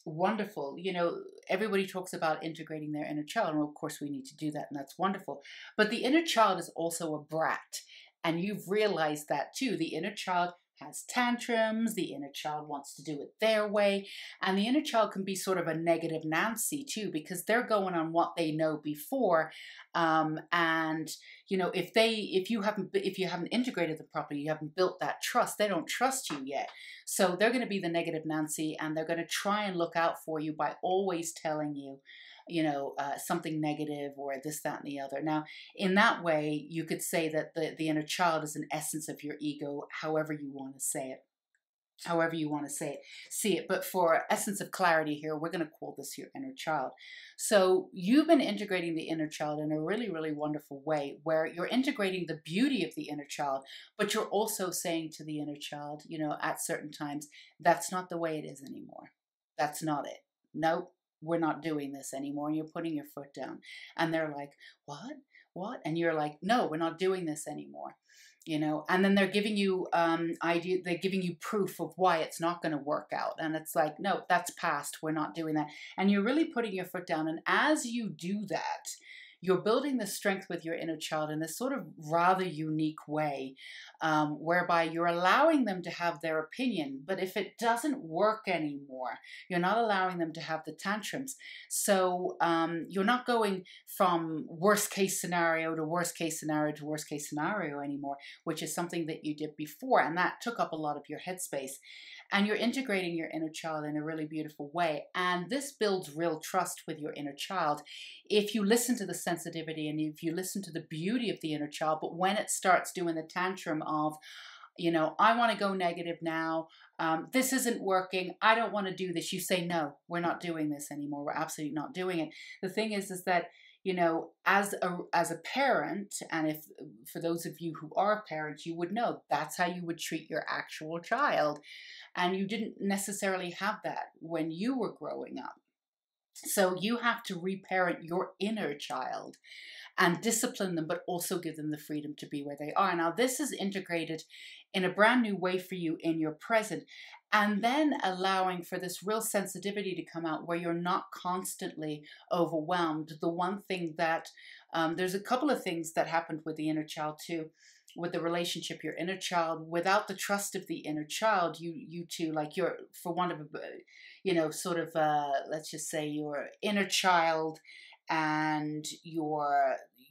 A: wonderful. You know, everybody talks about integrating their inner child, and of course we need to do that, and that's wonderful. But the inner child is also a brat, and you've realized that too. The inner child has tantrums, the inner child wants to do it their way, and the inner child can be sort of a negative Nancy too, because they're going on what they know before, and you know, if you haven't integrated them properly, you haven't built that trust, they don't trust you yet. So they're going to be the negative Nancy, and they're going to try and look out for you by always telling you, you know, something negative or this, that, and the other. Now, in that way, you could say that the inner child is an essence of your ego, however you want to say it. However you want to say it, see it. But for essence of clarity here, we're going to call this your inner child. So you've been integrating the inner child in a really, really wonderful way, where you're integrating the beauty of the inner child, but you're also saying to the inner child, you know, at certain times, that's not the way it is anymore. That's not it. Nope, we're not doing this anymore. And you're putting your foot down. And they're like, what? What? And you're like, no, we're not doing this anymore. You know, and then they're giving you they're giving you proof of why it's not going to work out. And it's like, no, that's past. We're not doing that. And you're really putting your foot down. And as you do that, you're building the strength with your inner child in this sort of rather unique way, whereby you're allowing them to have their opinion. But if it doesn't work anymore, you're not allowing them to have the tantrums. So you're not going from worst case scenario to worst case scenario to worst case scenario anymore, which is something that you did before. And that took up a lot of your headspace. And you're integrating your inner child in a really beautiful way. And this builds real trust with your inner child. If you listen to the sensitivity and if you listen to the beauty of the inner child, but when it starts doing the tantrum of, you know, I want to go negative now, this isn't working, I don't want to do this, you say, no, we're not doing this anymore. We're absolutely not doing it. The thing is that, you know, as a parent, and if for those of you who are parents, you would know that's how you would treat your actual child. And you didn't necessarily have that when you were growing up. So you have to reparent your inner child and discipline them, but also give them the freedom to be where they are. Now, this is integrated in a brand new way for you in your present, and then allowing for this real sensitivity to come out where you're not constantly overwhelmed. The one thing that, there's a couple of things that happened with the inner child too, with the relationship, your inner child, without the trust of the inner child, you two, like you're, for want of a, you know, sort of, let's just say your inner child and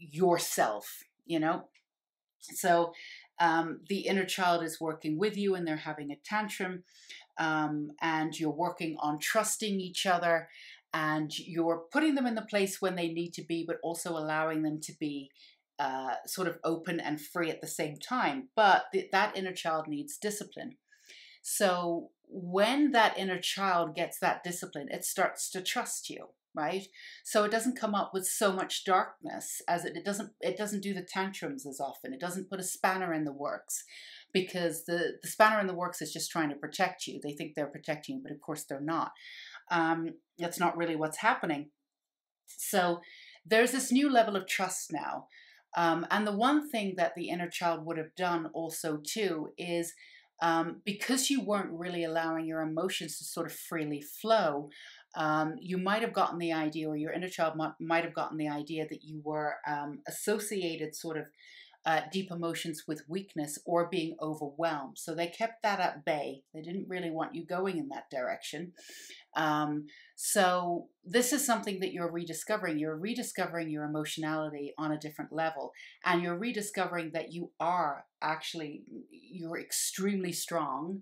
A: yourself, you know. So the inner child is working with you and they're having a tantrum, and you're working on trusting each other, and you're putting them in the place when they need to be, but also allowing them to be sort of open and free at the same time. But that inner child needs discipline. So when that inner child gets that discipline, it starts to trust you, right? So it doesn't come up with so much darkness, as it doesn't do the tantrums as often. It doesn't put a spanner in the works, because the spanner in the works is just trying to protect you. They think they're protecting you, but of course they're not. That's not really what's happening. So there's this new level of trust now. And the one thing that the inner child would have done also too is, because you weren't really allowing your emotions to sort of freely flow, you might have gotten the idea, or your inner child might have gotten the idea, that you were associated sort of deep emotions with weakness or being overwhelmed. So they kept that at bay. They didn't really want you going in that direction. So this is something that you're rediscovering. You're rediscovering your emotionality on a different level. And you're rediscovering that you're extremely strong.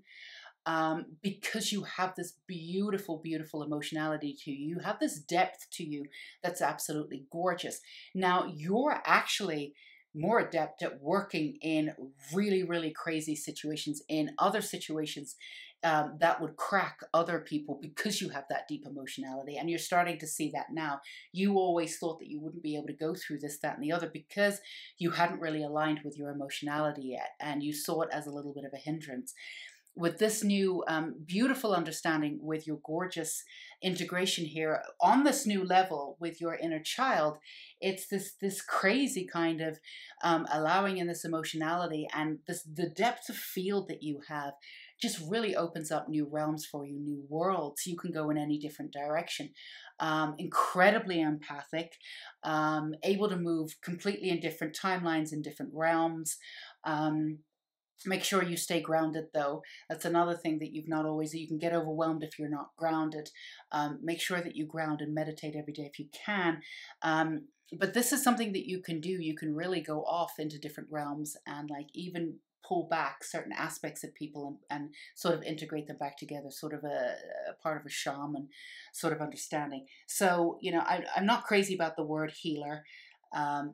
A: Because you have this beautiful, beautiful emotionality to you. You have this depth to you that's absolutely gorgeous. Now, you're actually more adept at working in really, really crazy situations, in other situations that would crack other people, because you have that deep emotionality. And you're starting to see that now. You always thought that you wouldn't be able to go through this, that, and the other, because you hadn't really aligned with your emotionality yet. And you saw it as a little bit of a hindrance. With this new beautiful understanding, with your gorgeous integration here on this new level with your inner child, it's this crazy kind of allowing in this emotionality, and the depth of field that you have just really opens up new realms for you, new worlds. You can go in any different direction. Incredibly empathic, able to move completely in different timelines, in different realms. Make sure you stay grounded, though. That's another thing that you can get overwhelmed if you're not grounded. Make sure that you ground and meditate every day if you can. But this is something that you can do. You can really go off into different realms and like even pull back certain aspects of people and sort of integrate them back together, sort of a part of a shaman sort of understanding. So, you know, I'm not crazy about the word healer.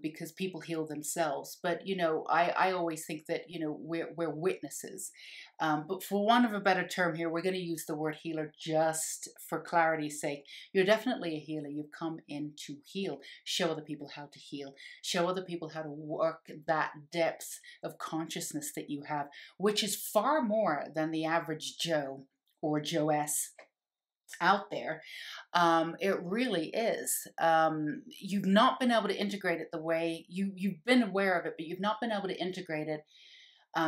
A: Because people heal themselves, but you know, I always think that you know we're witnesses. But for want of a better term here, we're going to use the word healer just for clarity's sake. You're definitely a healer. You've come in to heal, show other people how to heal, show other people how to work that depth of consciousness that you have, which is far more than the average Joe or Joess out there. It really is. You've not been able to integrate it the way you've been aware of it, but you've not been able to integrate it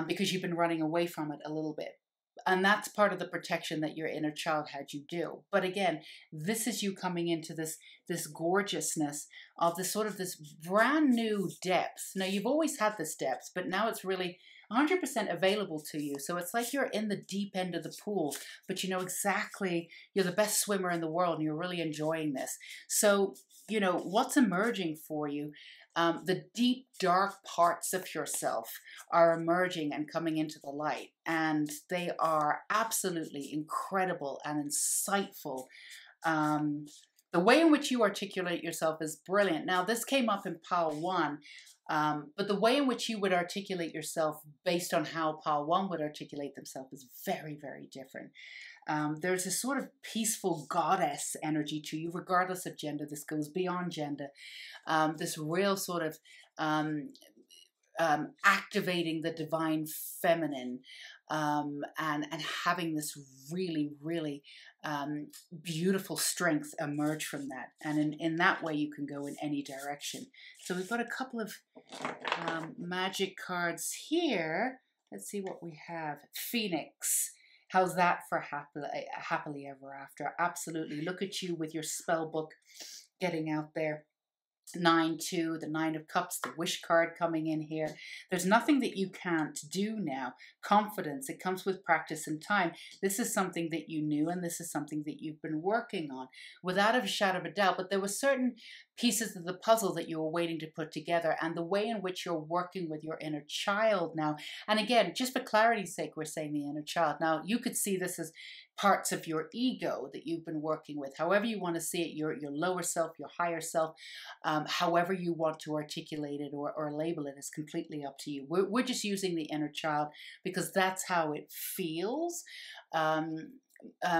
A: because you've been running away from it a little bit. And that's part of the protection that your inner child had you do. But again, this is you coming into this gorgeousness of this sort of this brand new depth. Now, you've always had this depth, but now it's really 100% available to you. So it's like you're in the deep end of the pool, but you know exactly, you're the best swimmer in the world and you're really enjoying this. So, you know, what's emerging for you? The deep, dark parts of yourself are emerging and coming into the light. And they are absolutely incredible and insightful. The way in which you articulate yourself is brilliant. Now, this came up in Pile 1. But the way in which you would articulate yourself based on how Pile 1 would articulate themselves is very, very different. There's this sort of peaceful goddess energy to you, regardless of gender. This goes beyond gender. This real sort of activating the divine feminine and having this really, really beautiful strength emerge from that. And in that way, you can go in any direction. So we've got a couple of magic cards here. Let's see what we have. Phoenix. How's that for happily ever after? Absolutely. Look at you with your spell book getting out there. 9-2, the 9 of Cups, the wish card coming in here. There's nothing that you can't do now. Confidence, it comes with practice and time. This is something that you knew, and this is something that you've been working on without a shadow of a doubt. But there were certain pieces of the puzzle that you were waiting to put together, and the way in which you're working with your inner child now. And again, just for clarity's sake, we're saying the inner child. Now, you could see this as parts of your ego that you've been working with. However you want to see it, your lower self, your higher self, however you want to articulate it or label it is completely up to you. We're just using the inner child because that's how it feels.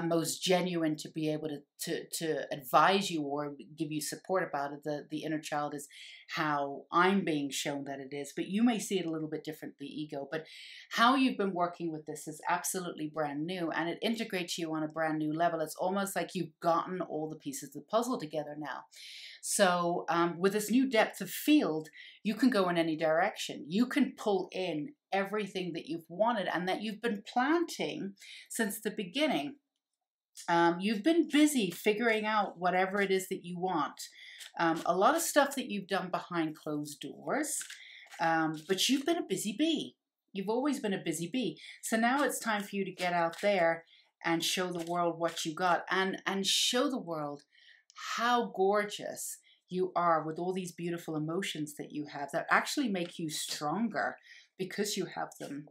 A: Most genuine to be able to advise you or give you support about it. The inner child is how I'm being shown that it is, but you may see it a little bit different, the ego. But how you've been working with this is absolutely brand new, and it integrates you on a brand new level. It's almost like you've gotten all the pieces of the puzzle together now. So with this new depth of field, you can go in any direction. You can pull in everything that you've wanted and that you've been planting since the beginning. You've been busy figuring out whatever it is that you want. A lot of stuff that you've done behind closed doors, but you've been a busy bee. You've always been a busy bee. So now it's time for you to get out there and show the world what you got and show the world how gorgeous you are with all these beautiful emotions that you have that actually make you stronger because you have them.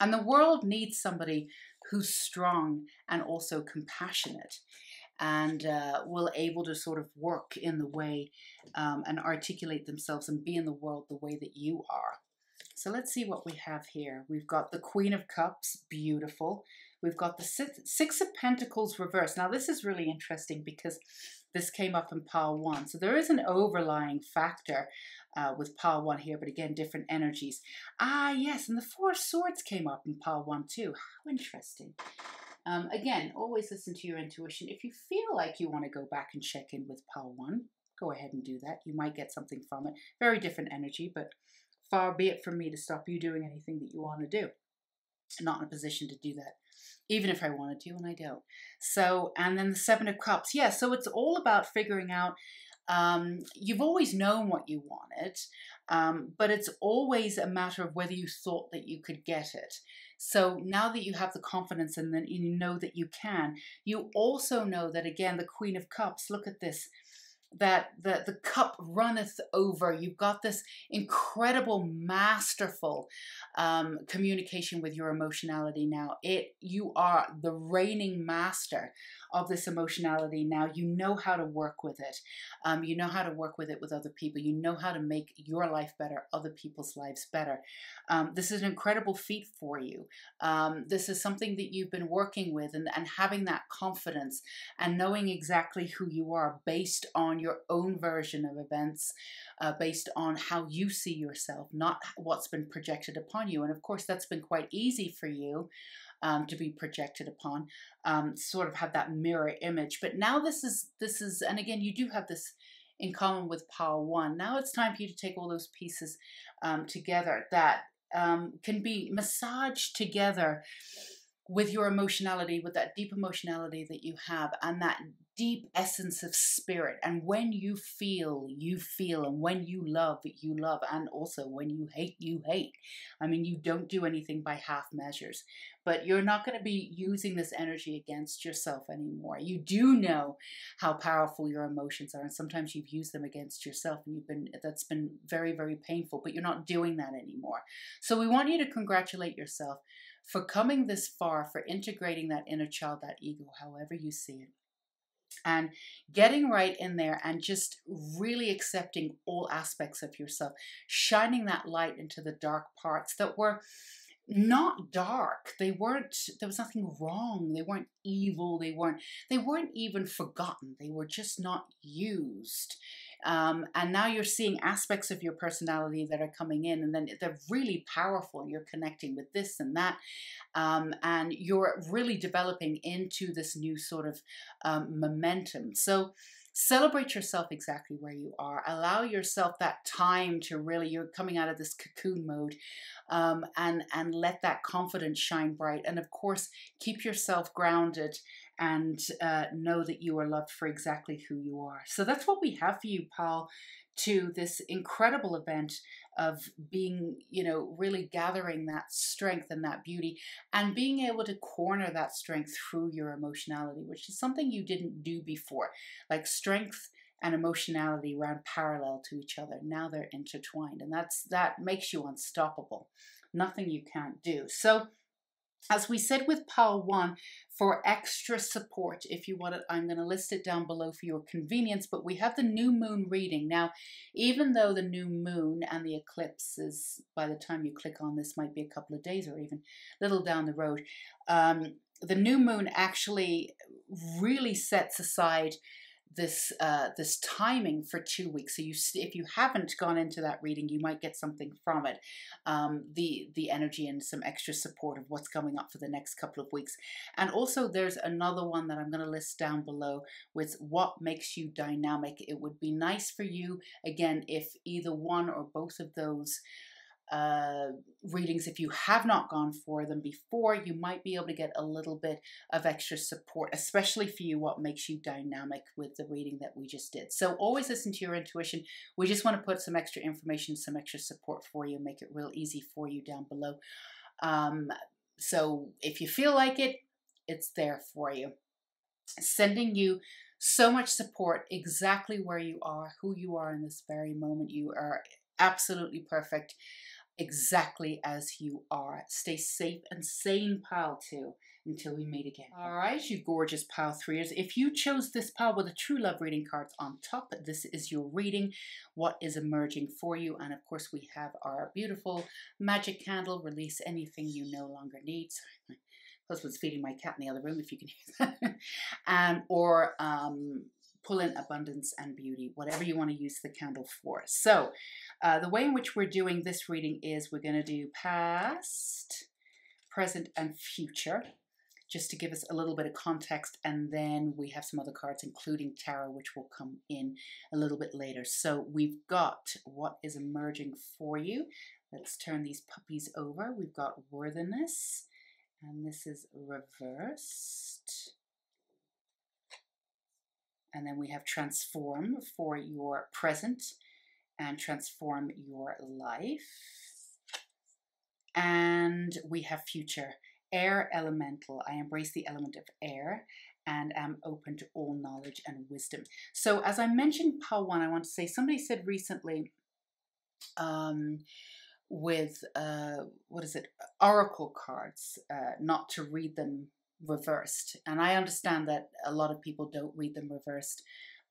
A: And the world needs somebody who's strong and also compassionate and will able to sort of work in the way and articulate themselves and be in the world the way that you are. So let's see what we have here. We've got the Queen of Cups, beautiful. We've got the Six of Pentacles reversed. Now this is really interesting because this came up in Pile 1. So there is an overlying factor with Pile 1 here, but again, different energies. Ah, yes, and the Four of Swords came up in Pile 1 too. How interesting. Again, always listen to your intuition. If you feel like you want to go back and check in with Pile 1, go ahead and do that. You might get something from it. Very different energy, but far be it from me to stop you doing anything that you want to do. I'm not in a position to do that, even if I wanted to, and I don't. So, and then the Seven of Cups. Yeah, so it's all about figuring out, you've always known what you wanted, but it's always a matter of whether you thought that you could get it. So now that you have the confidence and then you know that you can, you also know that, again, the Queen of Cups, look at this. that the cup runneth over. You've got this incredible, masterful communication with your emotionality now. You are the reigning master of this emotionality now. You know how to work with it. You know how to work with it with other people. You know how to make your life better, other people's lives better. This is an incredible feat for you. This is something that you've been working with, and having that confidence and knowing exactly who you are based on your own version of events, based on how you see yourself, not what's been projected upon you. And of course, that's been quite easy for you to be projected upon, sort of have that mirror image. But now this is, and again, you do have this in common with Pile 1. Now it's time for you to take all those pieces together that can be massaged together with your emotionality, with that deep emotionality that you have, and that deep essence of spirit. And when you feel, you feel. And when you love, you love. And also when you hate, you hate. I mean, you don't do anything by half measures. But you're not going to be using this energy against yourself anymore. You do know how powerful your emotions are. And sometimes you've used them against yourself, and that's been very, very painful. But you're not doing that anymore. So we want you to congratulate yourself for coming this far, for integrating that inner child, that ego, however you see it, and getting right in there and just really accepting all aspects of yourself, shining that light into the dark parts that were not dark. There was nothing wrong. They weren't evil. They weren't even forgotten. They were just not used. And now you're seeing aspects of your personality that are coming in, and then they're really powerful. You're connecting with this and that, and you're really developing into this new sort of momentum. So celebrate yourself exactly where you are. Allow yourself that time to really, you're coming out of this cocoon mode, and let that confidence shine bright. And of course, keep yourself grounded and know that you are loved for exactly who you are. So that's what we have for you, Pal, to this incredible event of being, really gathering that strength and that beauty, and being able to corner that strength through your emotionality, which is something you didn't do before. Like strength and emotionality ran parallel to each other. Now they're intertwined, and that makes you unstoppable. Nothing you can't do. So as we said with Pile 1, for extra support, if you want it, I'm going to list it down below for your convenience, but we have the new moon reading. Now, even though the new moon and the eclipse is, by the time you click on this, might be a couple of days or even a little down the road, the new moon actually really sets aside this timing for 2 weeks. So if you haven't gone into that reading, you might get something from it, the energy and some extra support of what's coming up for the next couple of weeks. And also there's another one that I'm going to list down below with what makes you dynamic. It would be nice for you, again, if either one or both of those readings, if you have not gone for them before, you might be able to get a little bit of extra support, especially for you, what makes you dynamic with the reading that we just did. So always listen to your intuition. We just want to put some extra information, some extra support for you, make it real easy for you down below. So if you feel like it, it's there for you. Sending you so much support exactly where you are, who you are in this very moment. You are absolutely perfect, exactly as you are. Stay safe and sane, Pile 2, until we meet again. All right, you gorgeous Pile 3ers. If you chose this pile with a true love reading cards on top, this is your reading, what is emerging for you. And of course, we have our beautiful magic candle, release anything you no longer need. Sorry, my husband's feeding my cat in the other room, if you can hear that. Or pull in abundance and beauty, whatever you want to use the candle for. So the way in which we're doing this reading is we're going to do past, present, and future, just to give us a little bit of context. And then we have some other cards, including tarot, which will come in a little bit later. So we've got what is emerging for you. Let's turn these puppies over. We've got worthiness, and this is reversed. And then we have transform for your present and transform your life. And we have future. air elemental. I embrace the element of air and am open to all knowledge and wisdom. So as I mentioned, pile one, I want to say, somebody said recently, with what is it, oracle cards, not to read them reversed. And I understand that a lot of people don't read them reversed,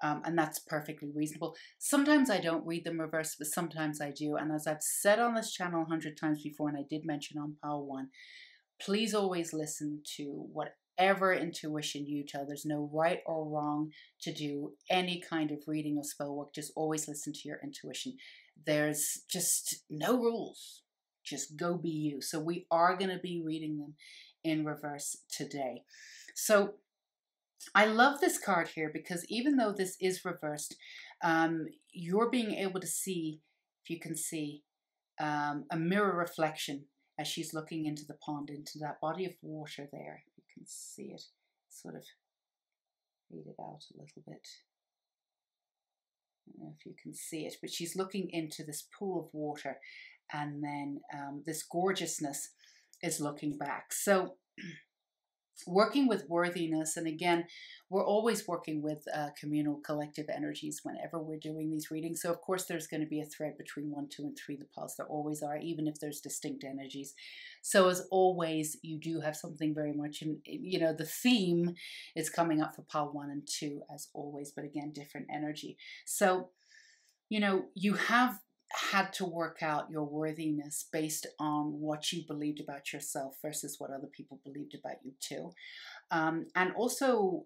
A: and that's perfectly reasonable. Sometimes I don't read them reversed, but sometimes I do. And as I've said on this channel 100 times before, and I did mention on pile one, please always listen to whatever intuition you tell. There's no right or wrong to do any kind of reading or spell work. Just always listen to your intuition. There's just no rules. Just go be you. So we are going to be reading them in reverse today. So I love this card here because even though this is reversed, you're being able to see, if you can see, a mirror reflection as she's looking into the pond, into that body of water there. You can see it, sort of fade it out a little bit. I don't know if you can see it, but she's looking into this pool of water, and then this gorgeousness is looking back. So working with worthiness, and again, we're always working with communal collective energies whenever we're doing these readings. So of course there's going to be a thread between 1, 2, and 3, the piles. There always are, even if there's distinct energies. So as always, you do have something very much in, you know, the theme is coming up for pile 1 and 2 as always, but again, different energy. So, you know, you have had to work out your worthiness based on what you believed about yourself versus what other people believed about you too. And also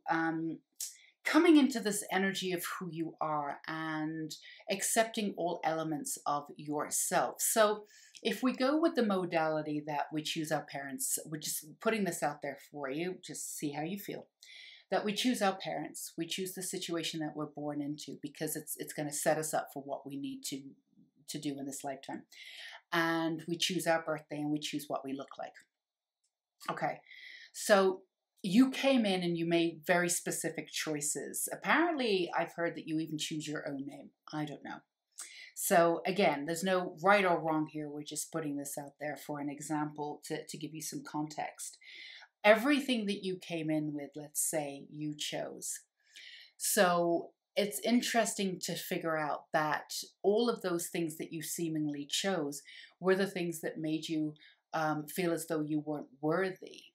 A: coming into this energy of who you are and accepting all elements of yourself. So if we go with the modality that we choose our parents, we're just putting this out there for you, just see how you feel. That we choose our parents, we choose the situation that we're born into, because it's going to set us up for what we need to do in this lifetime. And we choose our birthday, and we choose what we look like. Okay, so you came in and you made very specific choices. Apparently, I've heard that you even choose your own name. I don't know. So again, there's no right or wrong here. We're just putting this out there for an example to give you some context. Everything that you came in with, let's say, you chose. So it's interesting to figure out that all of those things that you seemingly chose were the things that made you feel as though you weren't worthy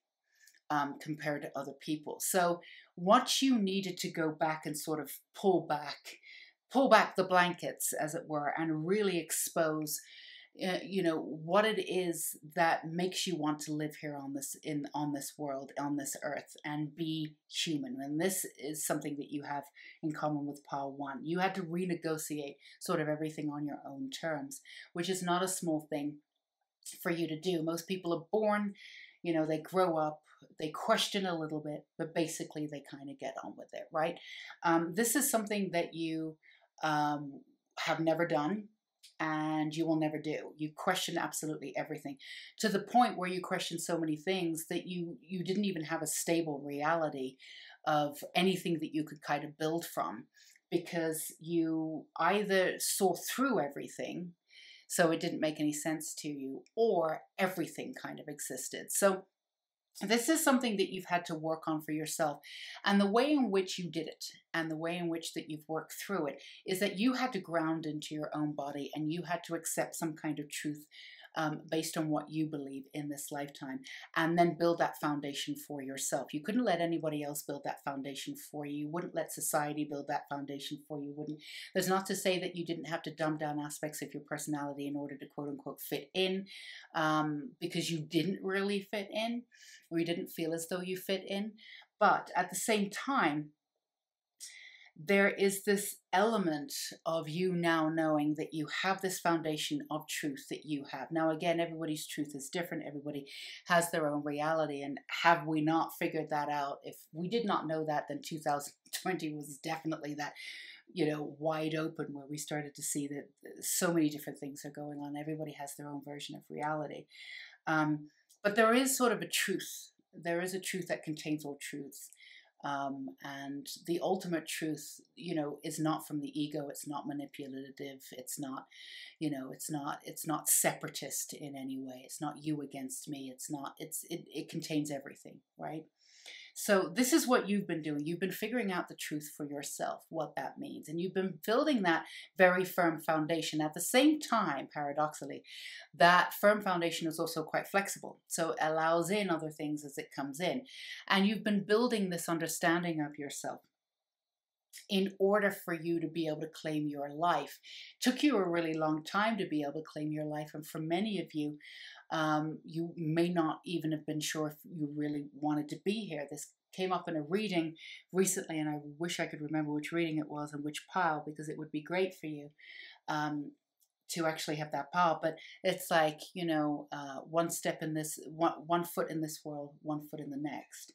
A: compared to other people. So what you needed to go back and sort of pull back the blankets, as it were, and really expose you know, what it is that makes you want to live here on this world, on this earth, and be human. And this is something that you have in common with pile 1. You had to renegotiate sort of everything on your own terms, which is not a small thing for you to do. Most people are born, you know, they grow up, they question a little bit, but basically they kind of get on with it, right? This is something that you have never done, and you will never do. You question absolutely everything, to the point where you question so many things that you didn't even have a stable reality of anything that you could kind of build from, because you either saw through everything, so it didn't make any sense to you, or everything kind of existed. So this is something that you've had to work on for yourself. And the way in which you did it, and the way in which that you've worked through it, is that you had to ground into your own body, and you had to accept some kind of truth based on what you believe in this lifetime, and then build that foundation for yourself. You couldn't let anybody else build that foundation for you. You wouldn't let society build that foundation for you. Wouldn't. There's not to say that you didn't have to dumb down aspects of your personality in order to quote unquote fit in, because you didn't really fit in, or you didn't feel as though you fit in. But at the same time, there is this element of you now knowing that you have this foundation of truth that you have. Now, again, everybody's truth is different. Everybody has their own reality. And have we not figured that out? If we did not know that, then 2020 was definitely that, you know, wide open, where we started to see that so many different things are going on. Everybody has their own version of reality. But there is sort of a truth. There is a truth that contains all truths. And the ultimate truth, is not from the ego. It's not manipulative. It's not, it's not separatist in any way. It's not you against me. It's not, it contains everything, right? So this is what you've been doing. You've been figuring out the truth for yourself, what that means. And you've been building that very firm foundation. At the same time, paradoxically, that firm foundation is also quite flexible. So it allows in other things as it comes in. And you've been building this understanding of yourself in order for you to be able to claim your life. It took you a really long time to be able to claim your life. And for many of you, you may not even have been sure if you really wanted to be here. This came up in a reading recently, and I wish I could remember which reading it was and which pile, because it would be great for you to actually have that pile. But it's like, one step in this, one foot in this world, one foot in the next.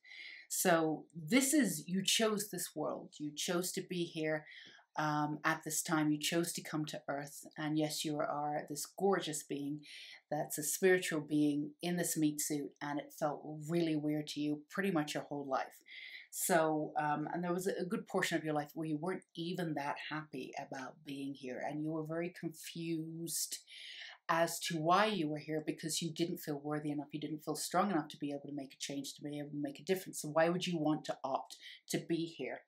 A: So this is, you chose this world. You chose to be here at this time. You chose to come to Earth. And yes, you are this gorgeous being that's a spiritual being in this meat suit. And it felt really weird to you pretty much your whole life. So, and there was a good portion of your life where you weren't even that happy about being here. And you were very confused as to why you were here, because you didn't feel worthy enough, you didn't feel strong enough to be able to make a change, to be able to make a difference. So why would you want to opt to be here?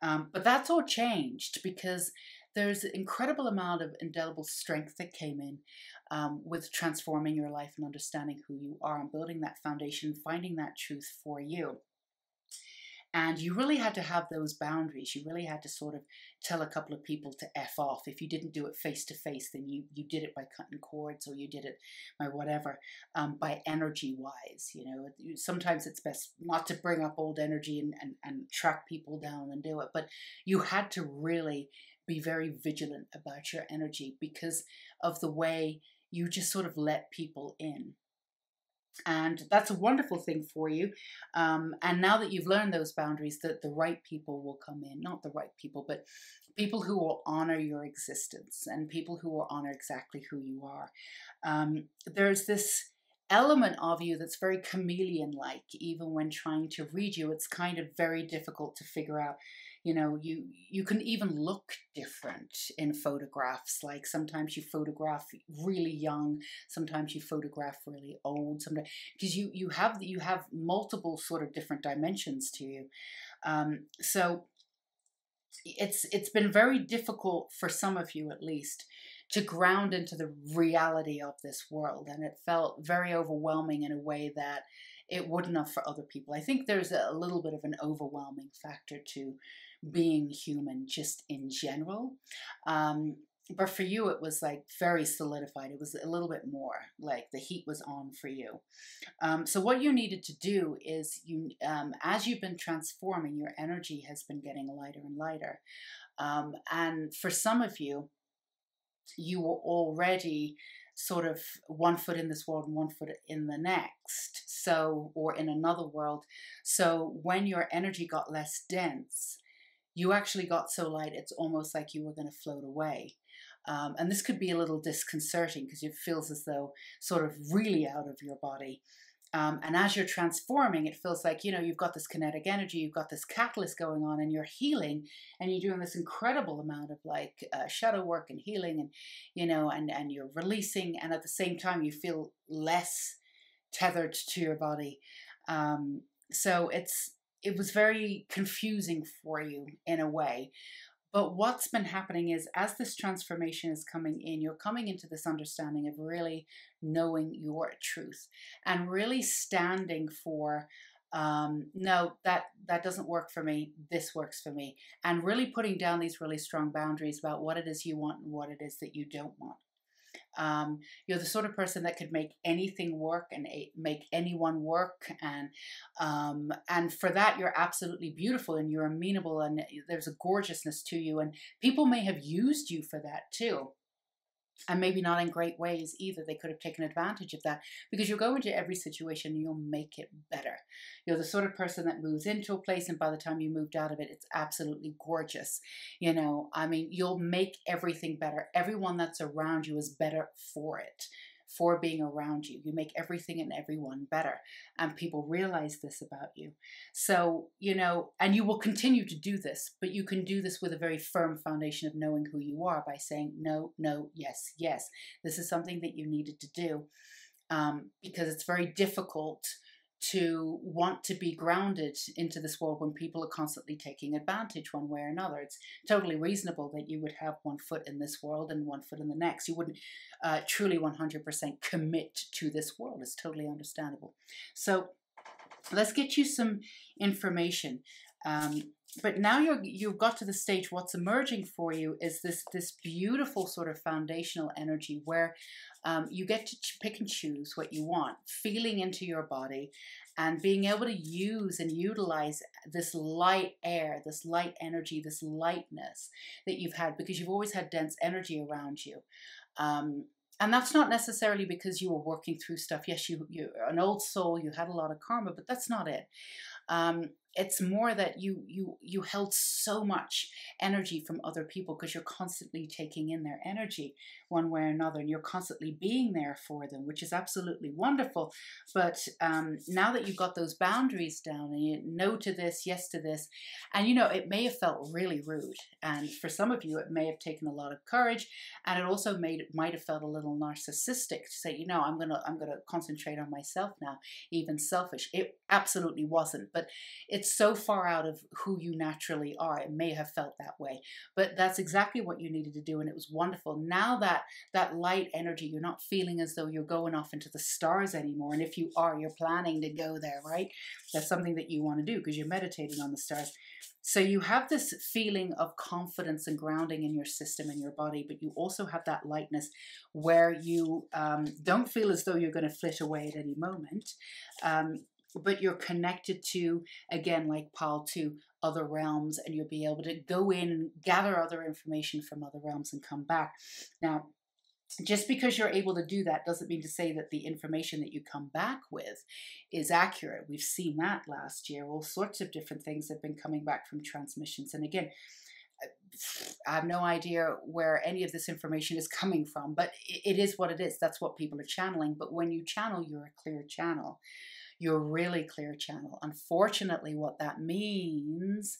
A: But that's all changed, because there's an incredible amount of indelible strength that came in with transforming your life and understanding who you are and building that foundation, finding that truth for you. And you really had to have those boundaries. You really had to sort of tell a couple of people to F off. If you didn't do it face to face, then you did it by cutting cords, or you did it by whatever, by energy wise. Sometimes it's best not to bring up old energy and track people down and do it. But you had to really be very vigilant about your energy because of the way you just sort of let people in. And that's a wonderful thing for you. And now that you've learned those boundaries, that the right people will come in, not the right people, but people who will honor your existence and people who will honor exactly who you are. There's this element of you that's very chameleon-like. Even when trying to read you, it's kind of very difficult to figure out. You can even look different in photographs. Like sometimes you photograph really young, sometimes you photograph really old, sometimes because you have multiple sort of different dimensions to you. So it's been very difficult for some of you, at least, to ground into the reality of this world, and it felt very overwhelming in a way that it wouldn't have for other people. I think there's a little bit of an overwhelming factor to being human just in general. But for you, it was like very solidified. It was a little bit more like the heat was on for you. So what you needed to do is as you've been transforming, your energy has been getting lighter and lighter. And for some of you, you were already sort of one foot in this world and one foot in the next. So, or in another world. So when your energy got less dense, you actually got so light, it's almost like you were going to float away. And this could be a little disconcerting because it feels as though sort of really out of your body. And as you're transforming, it feels like, you've got this kinetic energy, you've got this catalyst going on, and you're healing, and you're doing this incredible amount of like shadow work and healing, and you're releasing, and at the same time you feel less tethered to your body. So it was very confusing for you in a way. But what's been happening is, as this transformation is coming in, you're coming into this understanding of really knowing your truth and really standing for, no, that doesn't work for me, this works for me. And really putting down these really strong boundaries about what it is you want and what it is that you don't want. You're the sort of person that could make anything work and make anyone work, and for that you're absolutely beautiful and you're amenable, and there's a gorgeousness to you, and people may have used you for that too. And maybe not in great ways either. They could have taken advantage of that, because you'll go into every situation and you'll make it better. You're the sort of person that moves into a place, and by the time you moved out of it, it's absolutely gorgeous. You'll make everything better. Everyone that's around you is better for it, for being around you. You make everything and everyone better. And people realize this about you. So, you know, and you will continue to do this, but you can do this with a very firm foundation of knowing who you are by saying, no, no, yes, yes. This is something that you needed to do, because it's very difficult to want to be grounded into this world when people are constantly taking advantage one way or another. It's totally reasonable that you would have one foot in this world and one foot in the next. You wouldn't truly 100% commit to this world. It's totally understandable. So let's get you some information. But now you've got to the stage. What's emerging for you is this beautiful sort of foundational energy where you get to pick and choose what you want, feeling into your body and being able to use and utilize this light air, this light energy, this lightness that you've had, because you've always had dense energy around you. And that's not necessarily because you were working through stuff. Yes, you're an old soul, you had a lot of karma, but that's not it. It's more that you held so much energy from other people because you're constantly taking in their energy one way or another, and you're constantly being there for them, which is absolutely wonderful. But now that you've got those boundaries down and you no to this, yes to this, and you know, it may have felt really rude, and for some of you it may have taken a lot of courage, and it also might have felt a little narcissistic to say, you know, I'm gonna concentrate on myself now, even selfish. It absolutely wasn't, but it's so far out of who you naturally are. It may have felt that way, but that's exactly what you needed to do, and it was wonderful. Now that light energy, you're not feeling as though you're going off into the stars anymore, and if you are, you're planning to go there, right? That's something that you want to do because you're meditating on the stars. So you have this feeling of confidence and grounding in your system and your body, but you also have that lightness where you don't feel as though you're going to flit away at any moment. But you're connected to, again, like Pal, to other realms, and you'll be able to go in and gather other information from other realms and come back. Now, just because you're able to do that doesn't mean to say that the information that you come back with is accurate. We've seen that last year. All sorts of different things have been coming back from transmissions. And again, I have no idea where any of this information is coming from, but it is what it is. That's what people are channeling. But when you channel, you're a clear channel. You're a really clear channel. Unfortunately, what that means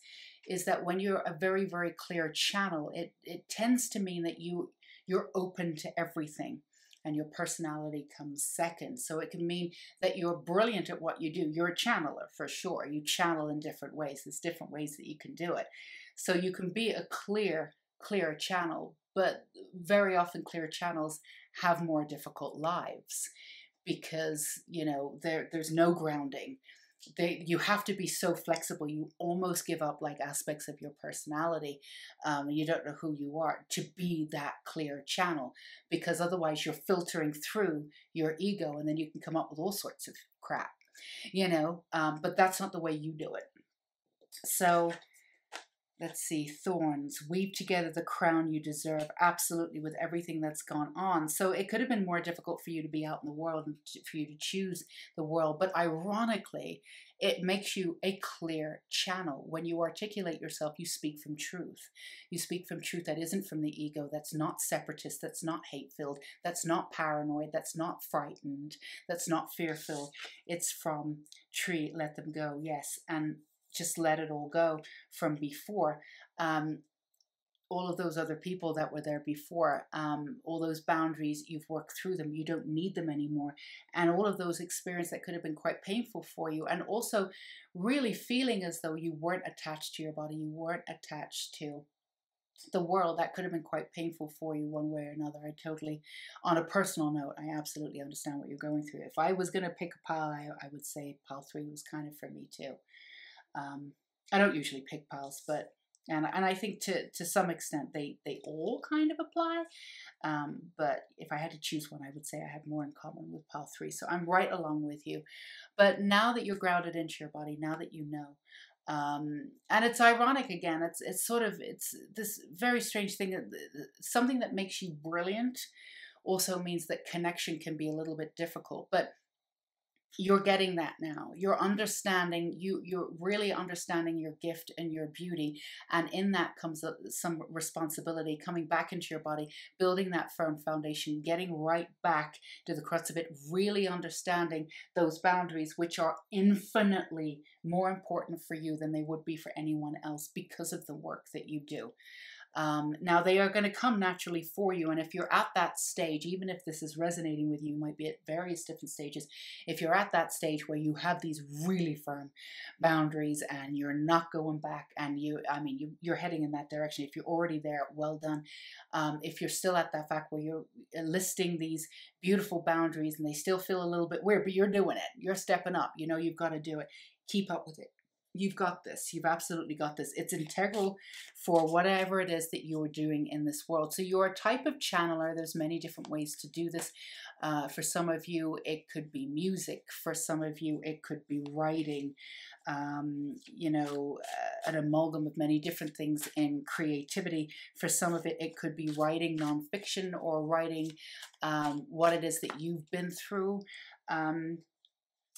A: is that when you're a very, very clear channel, it tends to mean that you're open to everything and your personality comes second. So it can mean that you're brilliant at what you do. You're a channeler for sure. You channel in different ways. There's different ways that you can do it. So you can be a clear channel, but very often clear channels have more difficult lives, because, you know, there's no grounding. You have to be so flexible. You almost give up like aspects of your personality. You don't know who you are to be that clear channel, because otherwise you're filtering through your ego, and then you can come up with all sorts of crap, you know, but that's not the way you do it. So let's see, thorns, weave together the crown you deserve, absolutely, with everything that's gone on. So it could have been more difficult for you to be out in the world and for you to choose the world. But ironically, it makes you a clear channel. When you articulate yourself, you speak from truth. You speak from truth that isn't from the ego, that's not separatist, that's not hate-filled, that's not paranoid, that's not frightened, that's not fear-filled. It's from tree, let them go, yes. And just let it all go from before. All of those other people that were there before, all those boundaries, you've worked through them. You don't need them anymore. And all of those experiences that could have been quite painful for you. And also really feeling as though you weren't attached to your body, you weren't attached to the world, that could have been quite painful for you one way or another. I totally, on a personal note, I absolutely understand what you're going through. If I was going to pick a pile, I would say pile 3 was kind of for me too. I don't usually pick piles, but and I think to some extent they all kind of apply. But if I had to choose one, I would say I have more in common with pile 3. So I'm right along with you. But now that you're grounded into your body, now that you know, and it's ironic again. It's sort of, it's this very strange thing that something that makes you brilliant also means that connection can be a little bit difficult. But You're getting that now. You're understanding, you're really understanding your gift and your beauty. And in that comes some responsibility, coming back into your body, building that firm foundation, getting right back to the crux of it, really understanding those boundaries, which are infinitely more important for you than they would be for anyone else because of the work that you do. Now they are going to come naturally for you. And if you're at that stage, even if this is resonating with you, might be at various different stages. If you're at that stage where you have these really firm boundaries and you're not going back and you're heading in that direction. If you're already there, well done. If you're still at that fact where you're listing these beautiful boundaries and they still feel a little bit weird, but you're doing it, you're stepping up, you know, you've got to do it. Keep up with it. You've got this. You've absolutely got this. It's integral for whatever it is that you're doing in this world. So you're a type of channeler. There's many different ways to do this. For some of you, it could be music. For some of you, it could be writing. You know, an amalgam of many different things in creativity. For some of it, it could be writing nonfiction or writing what it is that you've been through.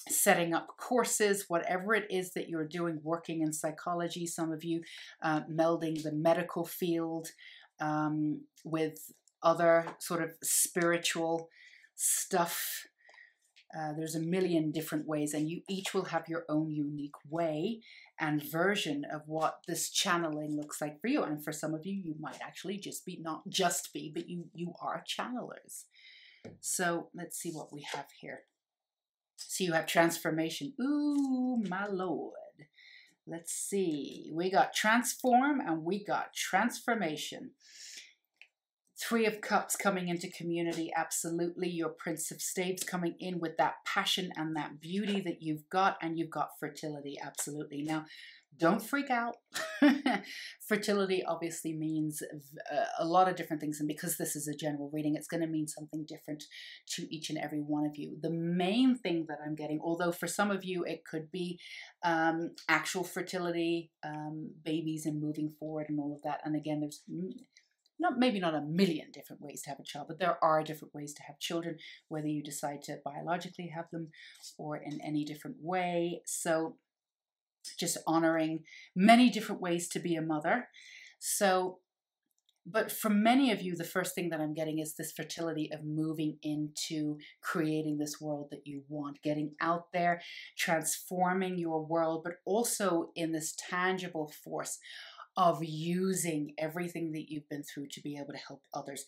A: Setting up courses, whatever it is that you're doing, working in psychology, some of you melding the medical field with other sort of spiritual stuff. There's a million different ways, and you each will have your own unique way and version of what this channeling looks like for you. And for some of you, you might actually just be, not just be, but you are channelers. So let's see what we have here. So you have transformation. Ooh, my Lord. Let's see. We got transform and we got transformation. Three of Cups coming into community. Absolutely. Your Prince of Staves coming in with that passion and that beauty that you've got. And you've got fertility. Absolutely. Now, don't freak out. Fertility obviously means a lot of different things. And because this is a general reading, it's going to mean something different to each and every one of you. The main thing that I'm getting, although for some of you, it could be actual fertility, babies and moving forward and all of that. And again, there's maybe not a million different ways to have a child, but there are different ways to have children, whether you decide to biologically have them or in any different way. So just honoring many different ways to be a mother. So, but for many of you, the first thing that I'm getting is this fertility of moving into creating this world that you want, getting out there, transforming your world, but also in this tangible force of using everything that you've been through to be able to help others.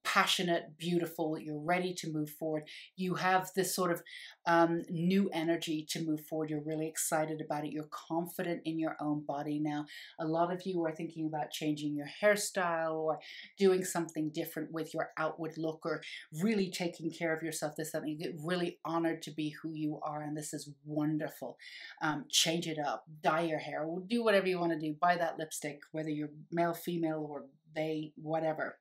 A: Passionate, beautiful, you're ready to move forward. You have this sort of new energy to move forward. You're really excited about it. You're confident in your own body now. A lot of you are thinking about changing your hairstyle or doing something different with your outward look or really taking care of yourself. This is something you get really honored to be who you are, and this is wonderful. Change it up, dye your hair, do whatever you want to do, buy that lipstick, whether you're male, female, or they, whatever.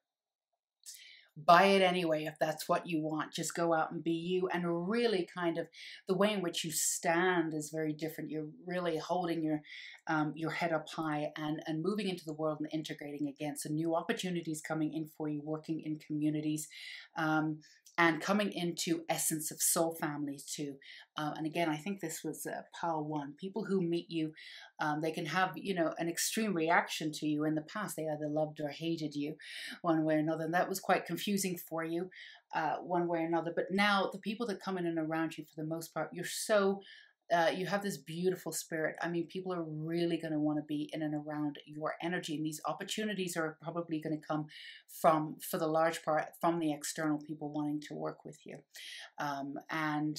A: Buy it anyway if that's what you want. Just go out and be you. And really kind of the way in which you stand is very different. You're really holding your head up high and moving into the world and integrating again. So new opportunities coming in for you, working in communities. And coming into essence of soul families too. And again, I think this was pile one. People who meet you, they can have, you know, an extreme reaction to you. In the past, they either loved or hated you one way or another. And that was quite confusing for you one way or another. But now the people that come in and around you, for the most part, you're so... you have this beautiful spirit. I mean, people are really going to want to be in and around your energy. And these opportunities are probably going to come from, for the large part, from the external people wanting to work with you. And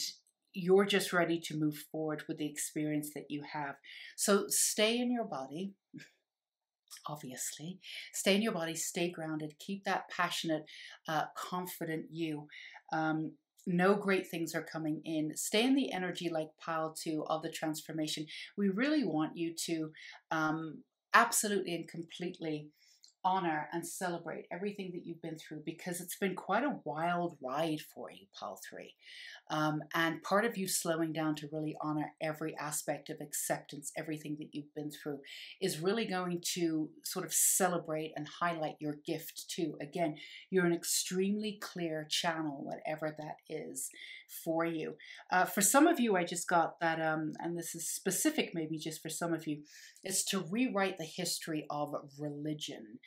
A: you're just ready to move forward with the experience that you have. So stay in your body. Obviously, stay in your body, stay grounded, keep that passionate, confident you. No great things are coming in. Stay in the energy like pile two of the transformation. We really want you to absolutely and completely honor and celebrate everything that you've been through, because it's been quite a wild ride for you, pile three. And part of you slowing down to really honor every aspect of acceptance, everything that you've been through, is really going to sort of celebrate and highlight your gift too. Again, you're an extremely clear channel, whatever that is. for you. For some of you, I just got that, and this is specific maybe just for some of you, is to rewrite the history of religion,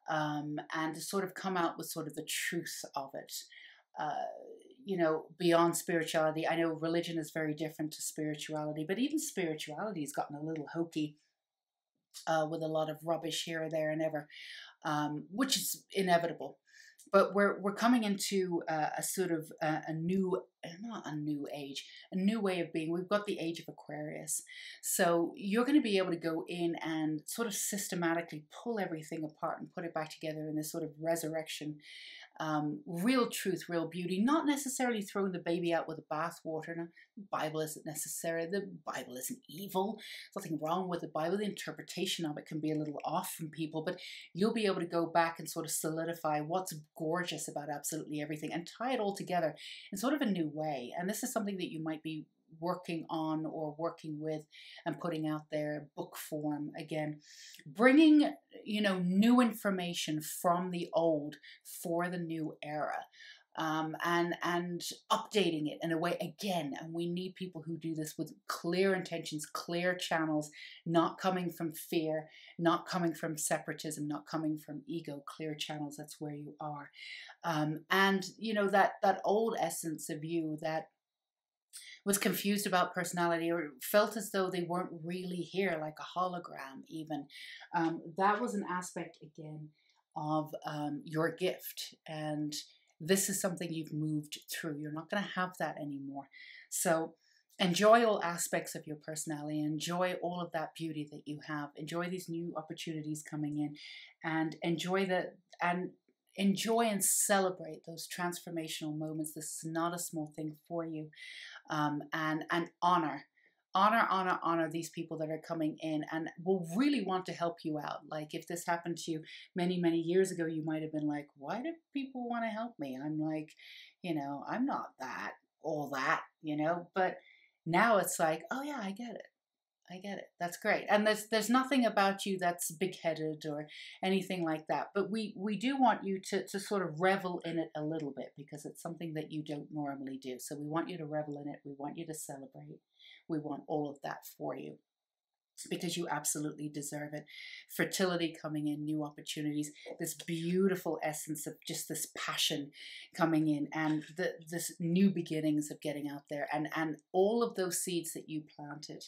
A: and to sort of come out with sort of the truth of it. Uh, you know, beyond spirituality. I know religion is very different to spirituality, but even spirituality has gotten a little hokey, with a lot of rubbish here or there and ever, which is inevitable. But we're coming into a sort of a new, not a new age, a new way of being. We've got the age of Aquarius, so you're going to be able to go in and sort of systematically pull everything apart and put it back together in this sort of resurrection. Real truth, real beauty, not necessarily throwing the baby out with the bathwater. Now, the Bible isn't necessary. The Bible isn't evil. There's nothing wrong with the Bible. The interpretation of it can be a little off from people, but you'll be able to go back and sort of solidify what's gorgeous about absolutely everything and tie it all together in sort of a new way. And this is something that you might be working on or working with and putting out there, book form, again, bringing, you know, new information from the old for the new era, and updating it in a way again. And we need people who do this with clear intentions, clear channels, not coming from fear, not coming from separatism, not coming from ego. Clear channels, that's where you are. And you know, that old essence of you that was confused about personality or felt as though they weren't really here, like a hologram even. That was an aspect, again, of your gift. And this is something you've moved through. You're not going to have that anymore. So enjoy all aspects of your personality. Enjoy all of that beauty that you have. Enjoy these new opportunities coming in, and enjoy and celebrate those transformational moments. This is not a small thing for you. And honor these people that are coming in and will really want to help you out. Like if this happened to you many, many years ago, you might have been like, why do people want to help me? I'm like, you know, I'm not all that, you know, but now it's like, oh yeah, I get it. I get it. That's great. And there's nothing about you that's big-headed or anything like that. But we do want you to sort of revel in it a little bit, because it's something that you don't normally do. So we want you to revel in it. We want you to celebrate. We want all of that for you, because you absolutely deserve it. Fertility coming in, new opportunities, this beautiful essence of just this passion coming in, and this new beginnings of getting out there, and all of those seeds that you planted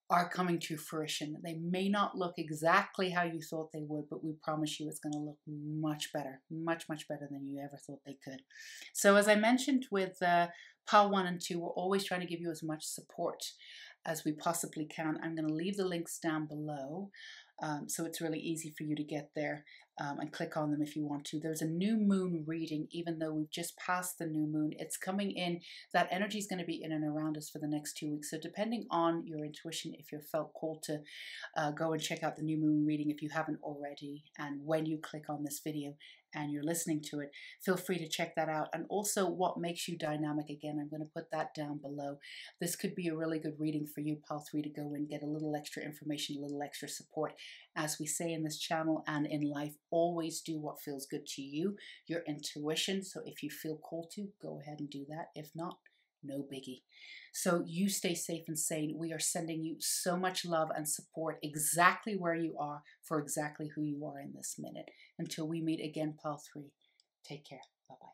A: are coming to fruition. They may not look exactly how you thought they would, but we promise you it's going to look much better, much, much better than you ever thought they could. So as I mentioned with Pile 1 and 2, we're always trying to give you as much support as we possibly can. I'm going to leave the links down below, so it's really easy for you to get there and click on them if you want to. There's a new moon reading, even though we've just passed the new moon. It's coming in. That energy is going to be in and around us for the next 2 weeks. So depending on your intuition, if you're felt called to go and check out the new moon reading if you haven't already, and when you click on this video and you're listening to it, feel free to check that out. And also what makes you dynamic, again, I'm going to put that down below. This could be a really good reading for you, Pile 3, to go and get a little extra information, a little extra support. As we say in this channel and in life, always do what feels good to you, your intuition. So if you feel called to, go ahead and do that. If not, no biggie. So you stay safe and sane. We are sending you so much love and support exactly where you are, for exactly who you are in this minute. Until we meet again, Pile 3, take care. Bye-bye.